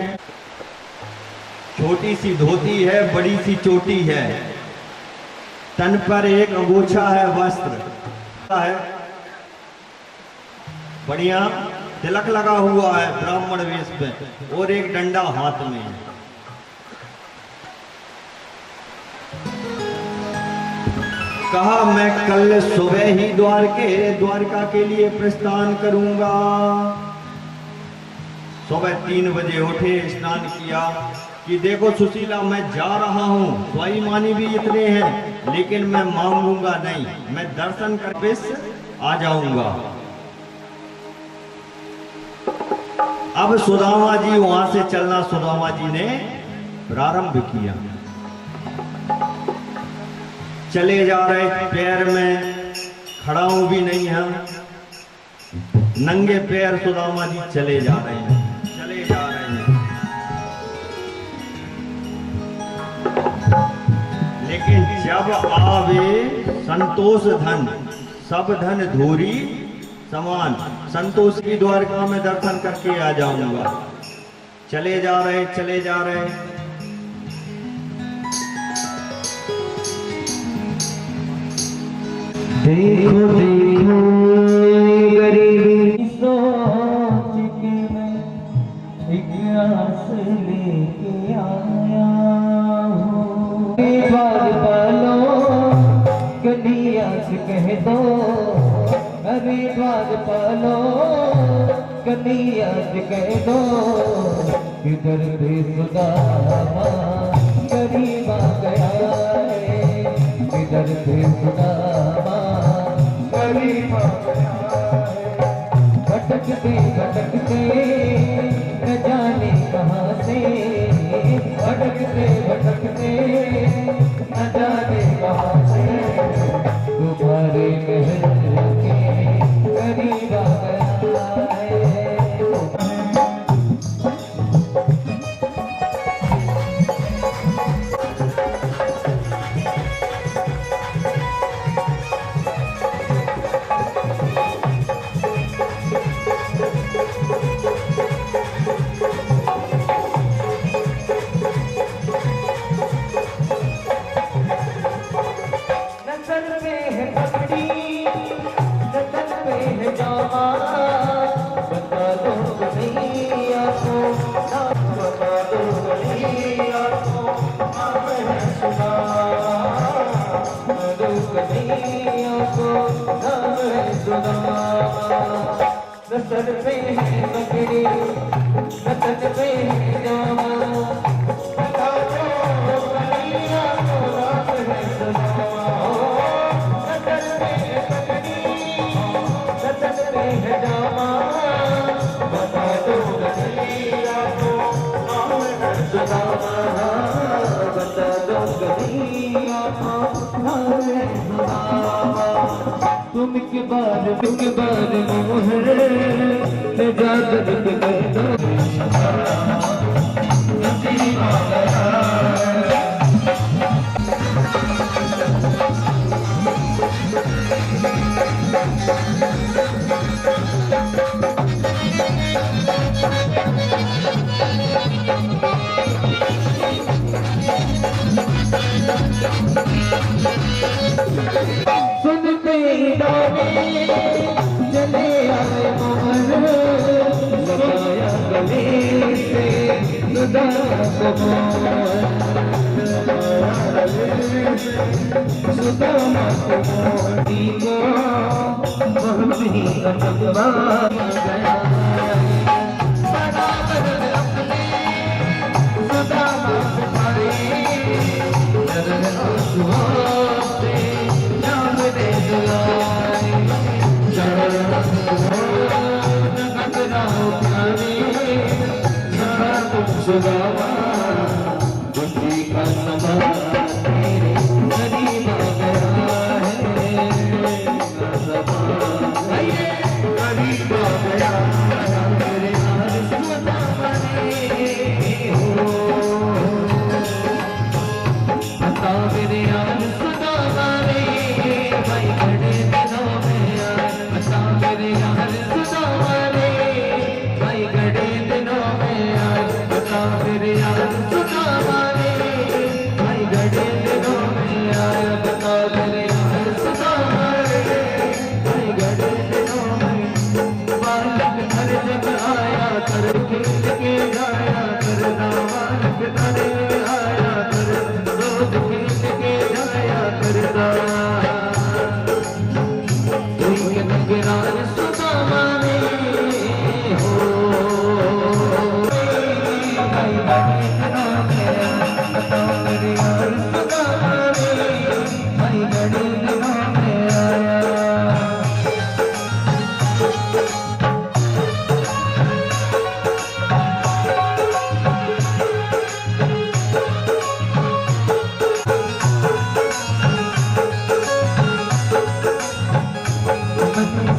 Speaker 1: छोटी सी धोती है, बड़ी सी चोटी है, तन पर एक अंगोछा है वस्त्र है, बढ़िया तिलक लगा हुआ है ब्राह्मण वेश में और एक डंडा हाथ में है। कहा मैं कल सुबह ही द्वारका के लिए प्रस्थान करूंगा। सुबह 3 बजे उठे, स्नान किया कि देखो सुशीला मैं जा रहा हूँ, स्वाभिमानी भी इतने हैं, लेकिन मैं मांगूंगा नहीं, मैं दर्शन कर बस आ जाऊंगा। अब सुदामा जी वहां से चलना सुदामा जी ने प्रारंभ किया। चले जा रहे, पैर में खड़ाऊ भी नहीं है, नंगे पैर सुदामा जी चले जा रहे हैं, चले जा रहे हैं। लेकिन जब आवे संतोष धन, सब धन धूरी समान, संतोष की द्वारका में दर्शन करके आ जाऊंगा। चले जा रहे, चले जा रहे।
Speaker 2: देखो देखो गरीबी सोच के मैं एक आस लेके आया हूँ। बार पालो कन्हैया से कह दो, अरे बार पालो कन्हैया से कह दो, इधर भी सुदामा गरीब आ गया है, इधर भी सुदामा गरीब आ गया है। भटकते भटकते न जाने कहाँ से, भटकते भटकते न जाने कहाँ से, तुम्हारे महल के करीब आ गया है। नसर पे है पकड़ी, नसर पे है जामा, बता दो कन्हैया को रात है सुदामा। नसर पे है पकड़ी, नसर पे है जामा, बता दो कन्हैया को रात है सुदामा, बता दो कन्हैया को रात है सुदामा। तुम के बार मोहर ले जाकर कर दो, नसीब आ गया। सुनते ही दाने चले आए मोहर, लगाया गले से सुदा को मोहर, सुदामा को मोहर, बहुत ही अनगवा गया। बराबर अपने सुदामा तुम्हारे सुदामा बुद्धि का समा तेरे करीब आ गया है, करीब आ गया तेरे यार सुदामा ने हो। बता मेरे यार सुदामा ने भाई बड़े दिनों में यार, बता मेरे यार सुदामा ने भाई बड़े दिनों बता मेरे यार सुदामा रे भाई घड़े दिनों में आया बता मेरे यार सुदामा रे भाई घड़े दिनों में बालक हर जग आया कर खेल के गाया करना बालक धरे आया कर रोज खेल के जाया करना नगराज सुदामा रे हो भाई घड़े दिनों में बता मेरे यार सुदामा रे भाई घड़े दिनों में आया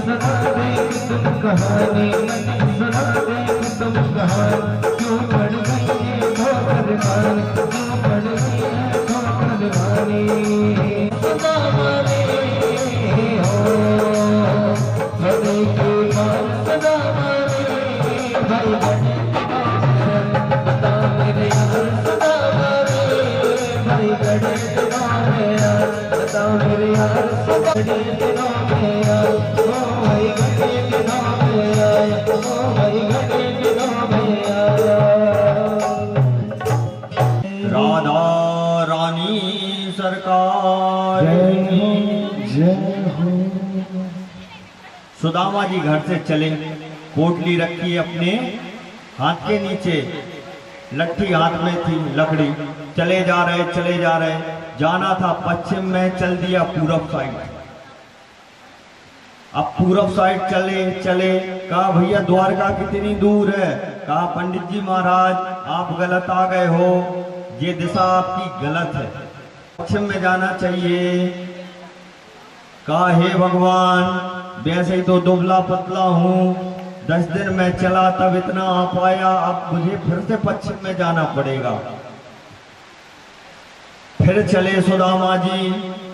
Speaker 2: सुना दे तुम कहानी सुना दे तुम कहानी क्यों पड़ गई है ठोकर खानी क्यों पड़ गई है ठोकर खानी सुदामा रे हो हरे के बाल सुदामा रे भाई बड़े बता मेरे यार सुदामा रे भाई बड़े दिनों में यार बता मेरे यार बड़े दिनों में यार
Speaker 1: राधा रानी सरकार
Speaker 2: जय हो
Speaker 1: सुदामा जी घर से चले, पोटली रखी अपने हाथ के नीचे, लट्ठी हाथ में थी लकड़ी, चले जा रहे, जाना था पश्चिम में, चल दिया पूरब साइड। अब पूरब साइड चले, कहा भैया द्वारका कितनी दूर है? कहा पंडित जी महाराज आप गलत आ गए हो, ये दिशा आपकी गलत है, पश्चिम में जाना चाहिए। कहा हे भगवान वैसे ही तो दुबला पतला हूँ, 10 दिन में चला तब इतना आ पाया, अब मुझे फिर से पश्चिम में जाना पड़ेगा। फिर चले सुदामा जी,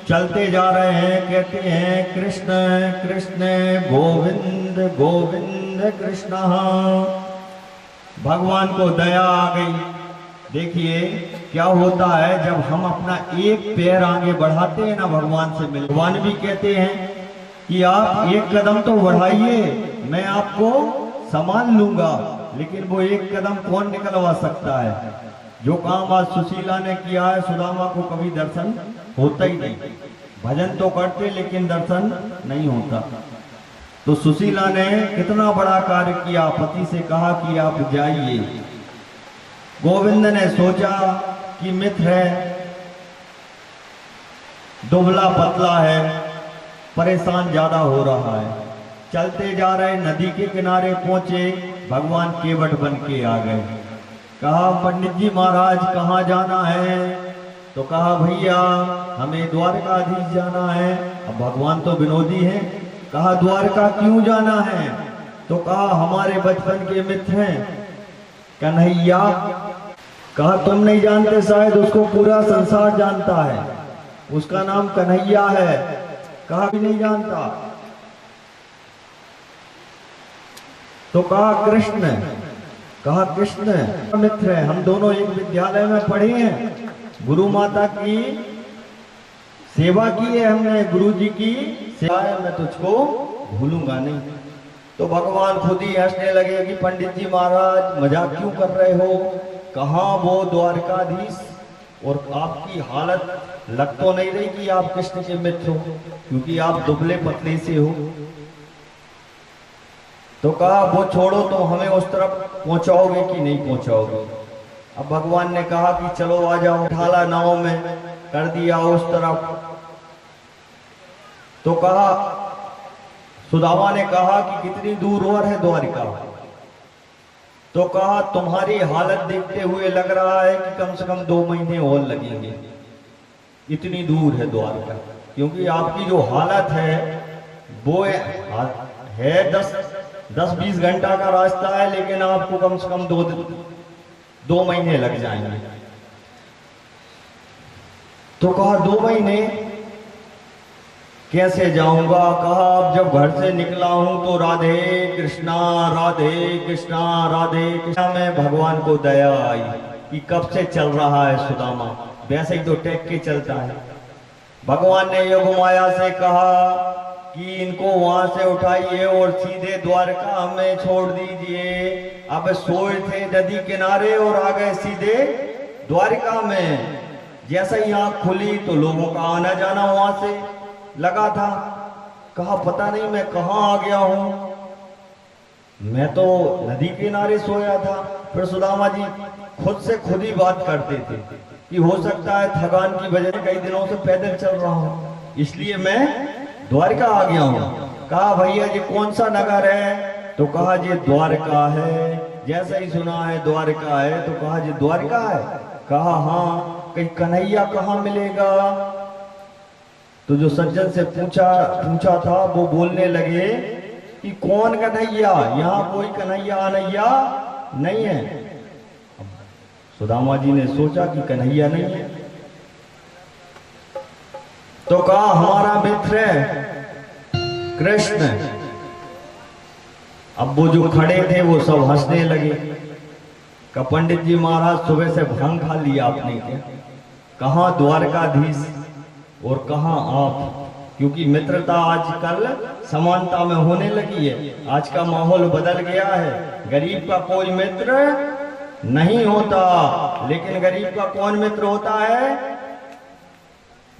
Speaker 1: चलते जा रहे हैं, कहते हैं कृष्ण कृष्ण गोविंद गोविंद कृष्ण। भगवान को दया आ गई। देखिए क्या होता है जब हम अपना एक पैर आगे बढ़ाते हैं ना भगवान से मिल, भगवान भी कहते हैं कि आप एक कदम तो बढ़ाइए, मैं आपको संभाल लूंगा, लेकिन वो एक कदम कौन निकलवा सकता है? जो काम आज सुशीला ने किया है, सुदामा को कभी दर्शन होता ही नहीं। भजन तो करते लेकिन दर्शन नहीं होता। तो सुशीला ने कितना बड़ा कार्य किया, पति से कहा कि आप जाइए। गोविंद ने सोचा कि मित्र है, दुबला पतला है, परेशान ज्यादा हो रहा है। चलते जा रहे, नदी के किनारे पहुंचे, भगवान केवट बन के आ गए। कहा पंडित जी महाराज कहाँ जाना है? तो कहा भैया हमें द्वारकाधीश जाना है। अब भगवान तो विनोदी हैं। कहा द्वारका क्यों जाना है? तो कहा हमारे बचपन के मित्र हैं कन्हैया। कहा तुम नहीं जानते, शायद उसको पूरा संसार जानता है, उसका नाम कन्हैया है। कहा भी नहीं जानता। तो कहा कृष्ण। कहा कृष्ण मित्र है, हम दोनों एक विद्यालय में पढ़े हैं, गुरु माता की सेवा की है हमने, गुरु जी की सेवा है, मैं तुझको भूलूंगा नहीं। तो भगवान खुद ही हंसने लगे कि पंडित जी महाराज मजाक क्यों कर रहे हो? कहा वो द्वारकाधीश, और आपकी हालत लग तो नहीं रही कि आप कृष्ण के मित्र हो, क्योंकि आप दुबले पतले से हो। तो कहा वो छोड़ो, तो हमें उस तरफ पहुंचाओगे कि नहीं पहुंचाओगे? अब भगवान ने कहा कि चलो आ जाओ, ढाला नाव में कर दिया उस तरफ। तो कहा सुदामा ने कहा कि कितनी दूर और है द्वारिका? तो कहा तुम्हारी हालत देखते हुए लग रहा है कि कम से कम 2 महीने और लगेंगे, इतनी दूर है द्वारका। क्योंकि आपकी जो हालत है वो है 10-20 घंटा का रास्ता है, लेकिन आपको कम से कम 2 महीने लग जाएंगे। तो कहा 2 महीने? कैसे जाऊंगा? कहा अब जब घर से निकला हूं तो राधे कृष्णा राधे कृष्णा राधे कृष्णा में भगवान को दया आई कि कब से चल रहा है सुदामा, वैसे ही तो टेक के चलता है। भगवान ने योग माया से कहा कि इनको वहां से उठाइए और सीधे द्वारका में छोड़ दीजिए। अब सोए थे नदी किनारे और आ गए सीधे द्वारका में। जैसा ही आंख खुली तो लोगों का आना जाना वहां से लगा था। कहा पता नहीं मैं कहां आ गया हूं, मैं तो नदी किनारे सोया था। फिर सुदामा जी खुद से खुद ही बात करते थे कि हो सकता है थकान की वजह से कई दिनों से पैदल चल रहा हूं, इसलिए मैं द्वारका आ गया हूं। कहा भैया जी कौन सा नगर है? तो कहा जी द्वारका है। जैसे ही सुना है द्वारका है तो कहा जी द्वारका है। कहा हाँ, कहीं कन्हैया कहाँ मिलेगा? तो जो सज्जन से पूछा था वो बोलने लगे कि कौन कन्हैया, यहाँ कोई कन्हैया अनैया नहीं है। सुदामा जी ने सोचा कि कन्हैया नहीं है, तो कहा हमारा मित्र है कृष्ण। अब वो जो खड़े थे वो सब हंसने लगे। का पंडित जी महाराज सुबह से भांग खा लिया आपने क्या? कहाँ द्वारकाधीश और कहाँ आप? क्योंकि मित्रता आजकल समानता में होने लगी है। आज का माहौल बदल गया है। गरीब का कोई मित्र नहीं होता, लेकिन गरीब का कौन मित्र होता है?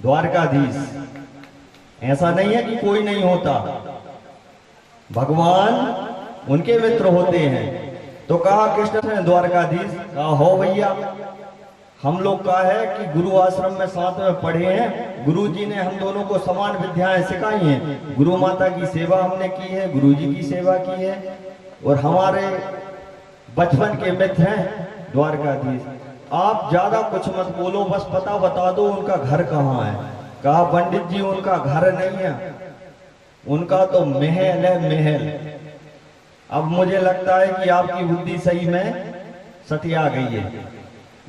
Speaker 1: द्वारकाधीश। ऐसा नहीं है कि कोई नहीं होता, भगवान उनके मित्र होते हैं। तो कहा कृष्ण ने द्वारकाधीश। कहा हो भैया, हम लोग का है कि गुरु आश्रम में साथ में पढ़े हैं, गुरु जी ने हम दोनों को समान विद्याएं सिखाई हैं। गुरु माता की सेवा हमने की है, गुरु जी की सेवा की है, और हमारे बचपन के मित्र हैं द्वारकाधीश। आप ज्यादा कुछ मत बोलो, बस पता बता दो उनका घर कहाँ है। कहा पंडित जी उनका घर नहीं है, उनका तो महल है महल। अब मुझे लगता है कि आपकी बुद्धि सही में सटिया गई है,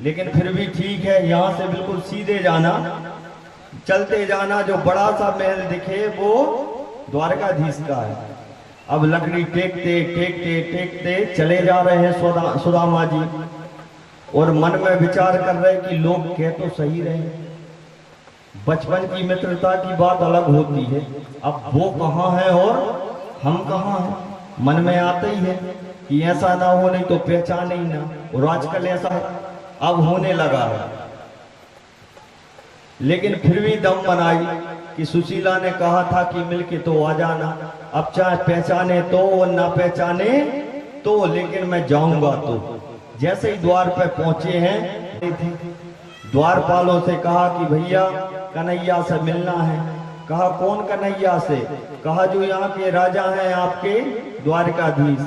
Speaker 1: लेकिन फिर भी ठीक है, यहाँ से बिल्कुल सीधे जाना, चलते जाना, जो बड़ा सा महल दिखे वो द्वारकाधीश का है। अब लकड़ी टेकते टेकते टेकते चले जा रहे हैं सुदामा जी, और मन में विचार कर रहे कि लोग कह तो सही रहे, बचपन की मित्रता की बात अलग होती है, अब वो कहाँ है और हम कहाँ हैं। मन में आता ही है कि ऐसा ना हो, नहीं तो पहचाने ही ना। और आजकल ऐसा अब होने लगा है। लेकिन फिर भी दम बनाई कि सुशीला ने कहा था कि मिलके तो आ जाना, अब चाहे पहचाने तो और ना पहचाने तो, लेकिन मैं जाऊंगा तो। जैसे ही द्वार पे पहुंचे हैं, द्वारपालों से कहा कि भैया कन्हैया से मिलना है। कहा कौन कन्हैया से? कहा जो यहाँ के राजा हैं आपके द्वारकाधीश।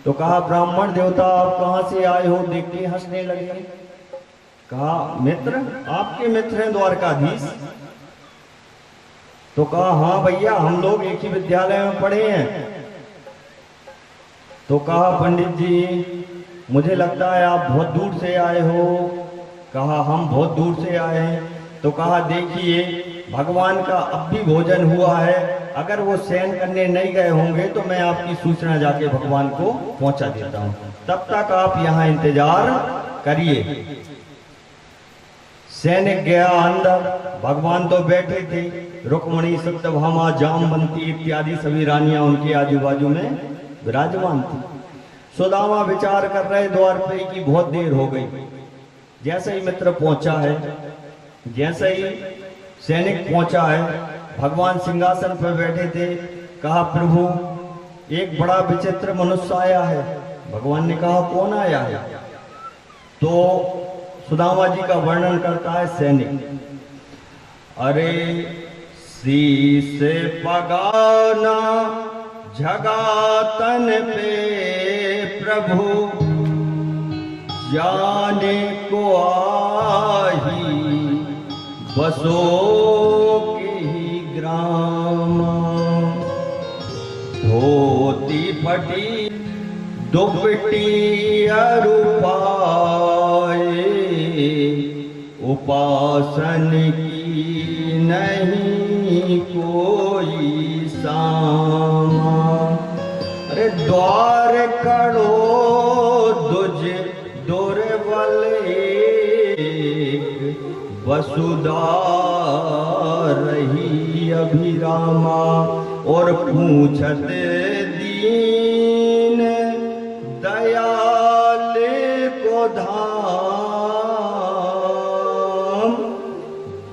Speaker 1: तो कहा ब्राह्मण देवता आप कहाँ से आए हो? देख के हंसने लगे। कहा मित्र, आपके मित्र हैं द्वारकाधीश? तो कहा हाँ भैया, हम लोग एक ही विद्यालय में पढ़े हैं। तो कहा पंडित जी मुझे लगता है आप बहुत दूर से आए हो। कहा हम बहुत दूर से आए हैं। तो कहा देखिए भगवान का अब भी भोजन हुआ है, अगर वो शयन करने नहीं गए होंगे तो मैं आपकी सूचना जाके भगवान को पहुंचा देता हूं, तब तक आप यहाँ इंतजार करिए। सैनिक गया अंदर, भगवान तो बैठे थे, रुक्मणी सत्यभामा जामवंती इत्यादि सभी रानियां उनके आजू बाजू में विराजमान थी। सुदामा विचार कर रहे द्वार पे कि बहुत देर हो गई। जैसे ही मित्र पहुंचा है, जैसे ही सैनिक पहुंचा है, भगवान सिंहासन पर बैठे थे। कहा प्रभु एक बड़ा विचित्र मनुष्य आया है। भगवान ने कहा कौन आया है? तो सुदामा जी का वर्णन करता है सैनिक। अरे शीश पगाना झगातन पे प्रभु, जाने को आही बसो के ही ग्राम। धोती फटी दुपटी अरुपाए, उपासन की नहीं को वसुधा रही अभिरामा, और पूछत दीन दयाल को धाम,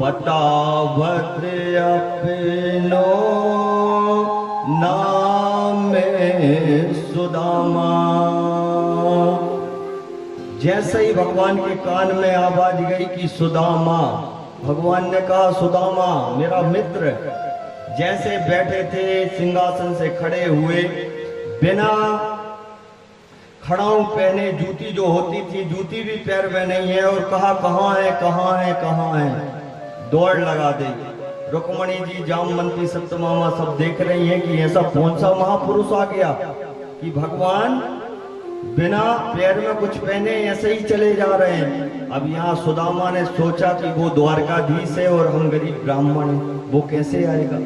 Speaker 1: बतावत अपनो नाम सुदामा। जैसे ही भगवान के कान में आवाज गई कि सुदामा, भगवान ने कहा सुदामा मेरा मित्र। जैसे बैठे थे सिंहासन से खड़े हुए, बिना खड़ाऊ पहने, जूती जो होती थी जूती भी पैर में नहीं है, और कहा कहाँ है कहाँ है कहाँ है। दौड़ लगा दी। रुक्मणी जी, जामवंती, सत्यभामा सब देख रही हैं कि ऐसा कौन सा महापुरुष आ गया कि भगवान बिना पैर में कुछ पहने ऐसे ही चले जा रहे हैं। अब यहाँ सुदामा ने सोचा कि वो द्वारकाधीश है और हम गरीब ब्राह्मण हैं, वो कैसे आएगा।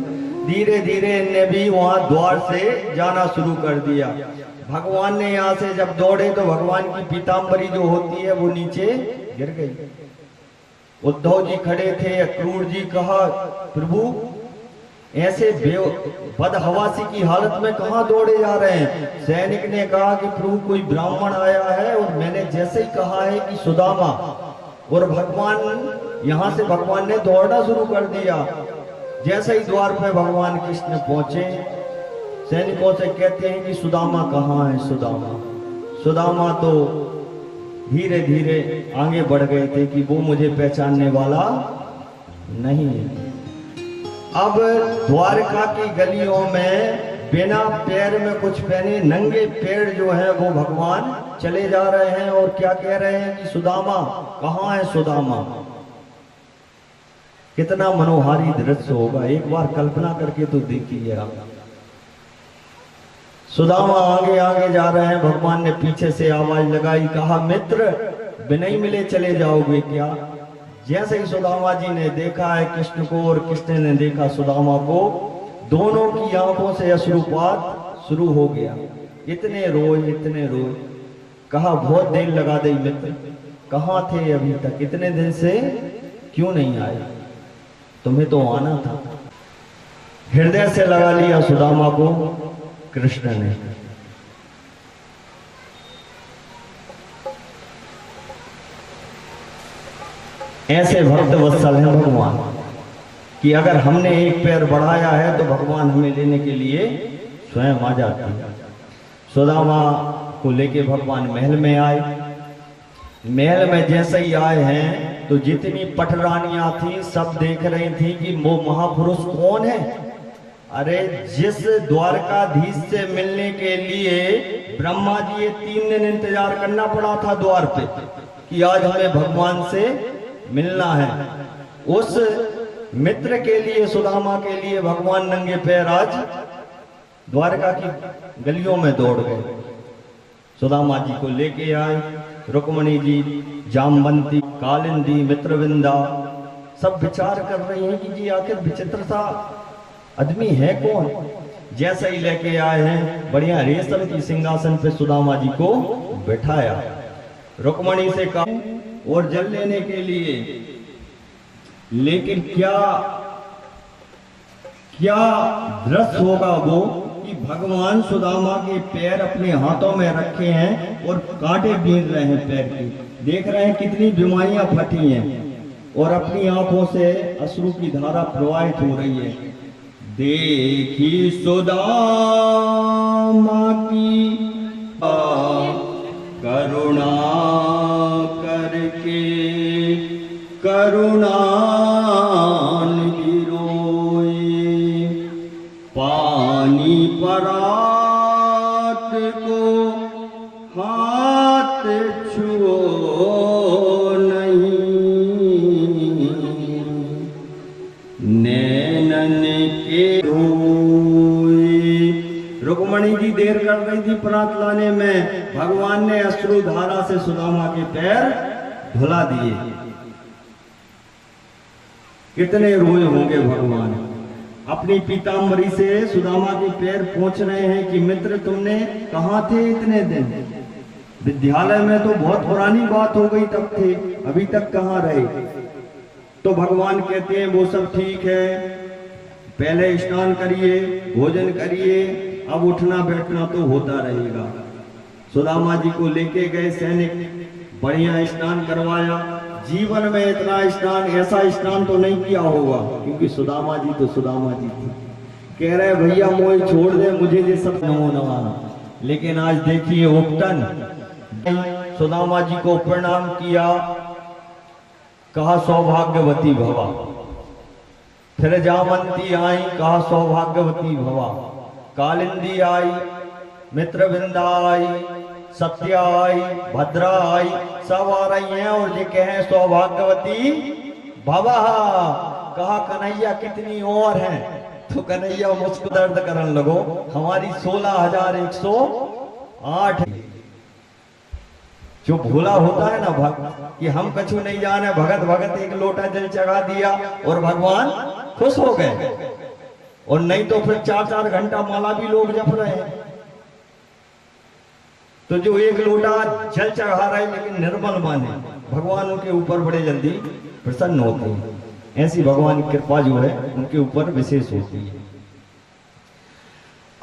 Speaker 1: धीरे धीरे इनने भी वहां द्वार से जाना शुरू कर दिया। भगवान ने यहाँ से जब दौड़े तो भगवान की पीताम्बरी जो होती है वो नीचे गिर गई। उद्धव जी खड़े थे, अक्रूर जी कहा प्रभु ऐसे बदहवासी की हालत में कहां दौड़े जा रहे हैं। सैनिक ने कहा कि प्रभु कोई ब्राह्मण आया है और मैंने जैसे ही कहा है कि सुदामा, और भगवान यहां से भगवान ने दौड़ना शुरू कर दिया। जैसे ही द्वार पे भगवान कृष्ण पहुंचे, सैनिकों से कहते हैं कि सुदामा कहाँ है सुदामा। सुदामा तो धीरे धीरे आगे बढ़ गए थे कि वो मुझे पहचानने वाला नहीं है। अब द्वारका की गलियों में बिना पैर में कुछ पहने नंगे पैर जो है वो भगवान चले जा रहे हैं, और क्या कह रहे हैं कि सुदामा कहाँ है सुदामा। कितना मनोहारी दृश्य होगा, एक बार कल्पना करके तो देखिए आप। सुदामा आगे आगे जा रहे हैं, भगवान ने पीछे से आवाज लगाई, कहा मित्र बिना ही मिले चले जाओगे क्या। जैसे ही सुदामा जी ने देखा है कृष्ण को और कृष्ण ने देखा सुदामा को, दोनों की आंखों से अश्रुपात शुरू हो गया। इतने रोए इतने रोए। कहा बहुत देर लगा दी मित्र, कहाँ थे अभी तक, इतने दिन से क्यों नहीं आए, तुम्हें तो आना था। हृदय से लगा लिया सुदामा को कृष्ण ने। ऐसे भक्त वत्सल हैं भगवान कि अगर हमने एक पैर बढ़ाया है तो भगवान हमें लेने के लिए स्वयं आ जाते हैं। सुदामा को लेके भगवान महल में आए। महल में जैसे ही आए हैं तो जितनी पटरानियां थी सब देख रही थी कि वो महापुरुष कौन है। अरे जिस द्वारकाधीश से मिलने के लिए ब्रह्मा जी ये 3 दिन इंतजार करना पड़ा था द्वार पे कि आज हमें भगवान से मिलना है, उस मित्र के लिए सुदामा के लिए भगवान नंगे पैर आज द्वारका की गलियों में दौड़ गए। सुदामा जी को लेके आए। रुक्मणी जी, जामवंती, कालिंदी, मित्रविंदा सब विचार कर रही हैं कि जी आखिर विचित्र सा आदमी है कौन। जैसे ही लेके आए हैं बढ़िया रेशम की सिंहासन पे सुदामा जी को बैठाया। रुक्मणी से कहा और जल लेने के लिए, लेकिन क्या क्या दृश्य होगा वो कि भगवान सुदामा के पैर अपने हाथों में रखे हैं और कांटे बीन रहे हैं पैर की। देख रहे हैं कितनी बीमारियां फटी हैं और अपनी आंखों से अश्रु की धारा प्रवाहित हो रही है। देखी सुदामा की करुणा करके करुणा गिरोई, पानी परात को हाथ छुओ नहीं, नैनन के धोई। रुक्मणी जी देर कर रही थी परात लाने में। भगवान ने अश्रु धारा से सुदामा के पैर धुला दिए। कितने रोए होंगे भगवान। अपनी पीताम्बरी से सुदामा के पैर पोंछ रहे हैं कि मित्र तुमने कहाँ थे इतने दिन। विद्यालय में तो बहुत पुरानी बात हो गई तब थे, अभी तक कहाँ रहे। तो भगवान कहते हैं वो सब ठीक है, पहले स्नान करिए, भोजन करिए, अब उठना बैठना तो होता रहेगा। सुदामा जी को लेके गए सैनिक, बढ़िया स्नान करवाया। जीवन में इतना स्नान, ऐसा स्नान तो नहीं किया होगा, क्योंकि सुदामा जी तो सुदामा जी थे। कह रहे भैया मोह छोड़ दे, मुझे ये सब नमो नमः। लेकिन आज देखिए उपटन, सुदामा जी को प्रणाम किया, कहा सौभाग्यवती भवा। फिर जामंती आई, कहा सौभाग्यवती भवा। कालिंदी आई, मित्रविंदा आई, सत्या आई, भद्रा आई, सब आ रही हैं और ये कहें सौभाग्यवती भवा। कहा कन्हैया कितनी और हैं? तो कन्हैया मुझको दर्द करने लगो, हमारी 16,108। जो भोला होता है ना भक्त, कि हम कछु नहीं जाने, भगत भगत एक लोटा जल चढ़ा दिया और भगवान खुश हो गए। और नहीं तो फिर 4-4 घंटा माला भी लोग जप रहे हैं। तो जो एक लोटा जल चढ़ा रहे लेकिन निर्मल माने, भगवान उनके ऊपर बड़े जल्दी प्रसन्न होते हैं। ऐसी भगवान की कृपा जो है उनके ऊपर विशेष होती है।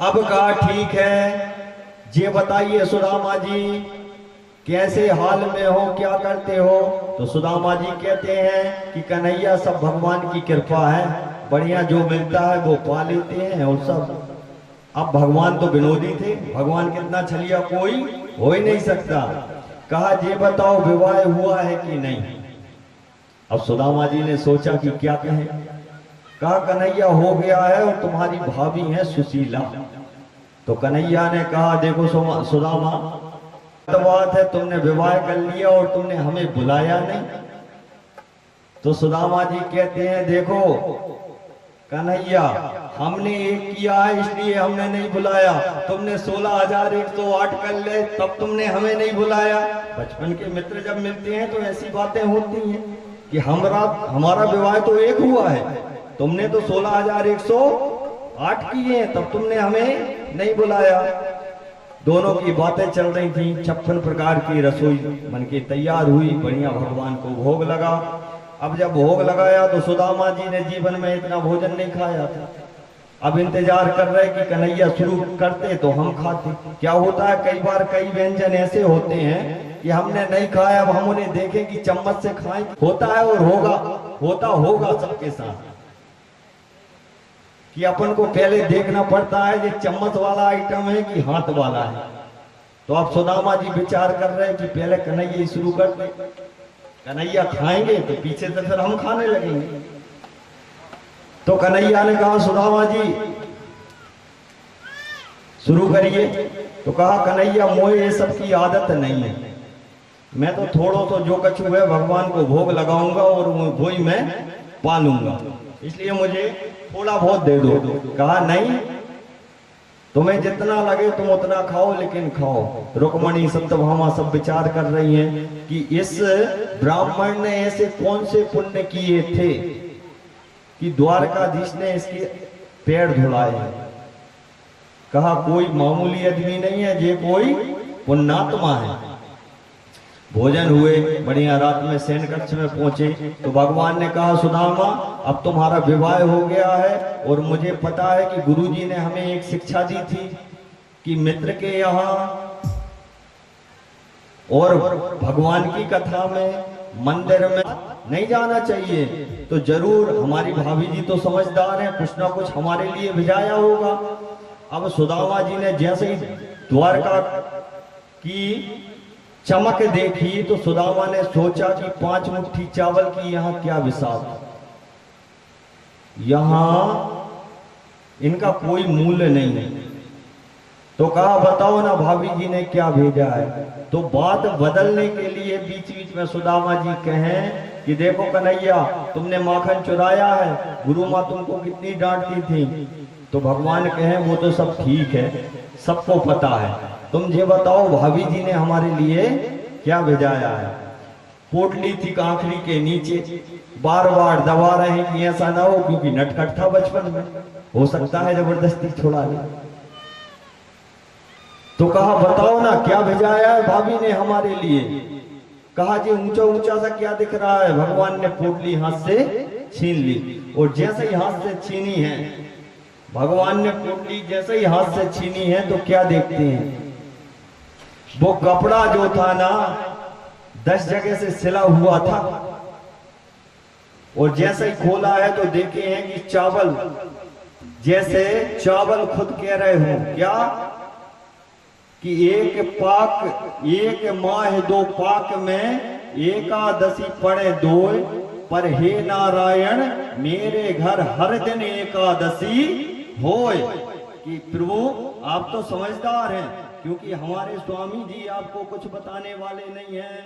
Speaker 1: अब कहा ठीक है, ये बताइए सुदामा जी कैसे हाल में हो, क्या करते हो? तो सुदामा जी कहते हैं कि कन्हैया सब भगवान की कृपा है, बढ़िया जो मिलता है वो पा लेते हैं और सब। अब भगवान तो विनोदी थे, भगवान कितना छलिया कोई हो ही नहीं सकता। कहा ये बताओ विवाह हुआ है कि नहीं? अब सुदामा जी ने सोचा कि क्या कहें। कहा कन्हैया हो गया है और तुम्हारी भाभी है सुशीला। तो कन्हैया ने कहा देखो सुदामा, तो बात है तुमने विवाह कर लिया और तुमने हमें बुलाया नहीं। तो सुदामा जी कहते हैं देखो कन्हैया, हमने एक किया है इसलिए हमने नहीं बुलाया। तुमने 16,108 कर ले तब तुमने हमें नहीं बुलाया। बचपन के मित्र जब मिलते हैं तो ऐसी बातें होती हैं कि हमारा विवाह तो एक हुआ है, तुमने तो 16,108 किए हैं, तब तुमने हमें नहीं बुलाया। दोनों की बातें चल रही थी। 56 प्रकार की रसोई बनके तैयार हुई, बढ़िया भगवान को भोग लगा। अब जब भोग लगाया तो सुदामा जी ने जीवन में इतना भोजन नहीं खाया था। अब इंतजार कर रहे कि कन्हैया शुरू करते तो हम खाते। क्या होता है कई बार कई व्यंजन ऐसे होते हैं कि हमने नहीं खाया, अब हम उन्हें देखें कि चम्मच से खाएं। होता है और होगा सबके साथ कि अपन को पहले देखना पड़ता है ये चम्मच वाला आइटम है कि हाथ वाला है। तो अब सुदामा जी विचार कर रहे हैं कि पहले कन्हैया शुरू कर दे, कन्हैया खाएंगे तो पीछे से फिर हम खाने लगेंगे। तो कन्हैया ने कहा सुदामा जी शुरू करिए। तो कहा कन्हैया मोए ये सब की आदत नहीं है, मैं तो थोड़ा तो जो कछु है भगवान को भोग लगाऊंगा और वो ही मैं पालूंगा, इसलिए मुझे थोड़ा बहुत दे दो। कहा नहीं, तुम्हें जितना लगे तुम उतना खाओ, लेकिन खाओ। रुक्मणी सत्यभामा सब विचार कर रही हैं कि इस ब्राह्मण ने ऐसे कौन से पुण्य किए थे कि द्वारकाधीश ने इसके पैर धुलाए। कहा कोई मामूली आदमी नहीं है, ये कोई पुण्यात्मा है। भोजन हुए, बढ़िया रात में शयन कक्ष में पहुंचे तो भगवान ने कहा सुदामा अब तुम्हारा विवाह हो गया है और मुझे पता है कि गुरुजी ने हमें एक शिक्षा दी थी कि मित्र के यहाँ और भगवान की कथा में मंदिर में नहीं जाना चाहिए। तो जरूर हमारी भाभी जी तो समझदार हैं, कुछ ना कुछ हमारे लिए भिजाया होगा। अब सुदामा जी ने जैसे ही द्वारका की चमक देखी तो सुदामा ने सोचा कि 5 मुट्ठी चावल की यहाँ क्या विशाल, यहाँ इनका कोई मूल्य नहीं है। तो कहा बताओ ना भाभी जी ने क्या भेजा है। तो बात बदलने के लिए बीच बीच में सुदामा जी कहें कि देखो कन्हैया तुमने माखन चुराया है, गुरु माँ तुमको कितनी डांटती थी। तो भगवान कहें वो तो सब ठीक है, सबको पता है, तुम ये बताओ भाभी जी ने हमारे लिए क्या भेजाया है। पोटली थी कांखड़ी के नीचे, बार बार दबा रहे हैं कि ऐसा ना हो, क्योंकि नटखट था बचपन में, हो सकता है जबरदस्ती छुड़ा ले। तो कहा बताओ ना क्या भेजाया है भाभी ने हमारे लिए। कहा जी ऊंचा ऊंचा सा क्या दिख रहा है? भगवान ने पोटली हाथ से छीन ली, और जैसे ही हाथ से छीनी है, भगवान ने पोटली जैसे ही हाथ से छीनी है, तो क्या देखते हैं? वो कपड़ा जो था ना 10 जगह से सिला हुआ था, और जैसे ही खोला है तो देखे हैं कि चावल, जैसे चावल खुद कह रहे हो क्या कि एक माह 2 पाक में एकादशी पड़े दोय, पर हे नारायण मेरे घर हर दिन एकादशी होय। कि प्रभु आप तो समझदार हैं, क्योंकि हमारे स्वामी जी आपको कुछ बताने वाले नहीं हैं।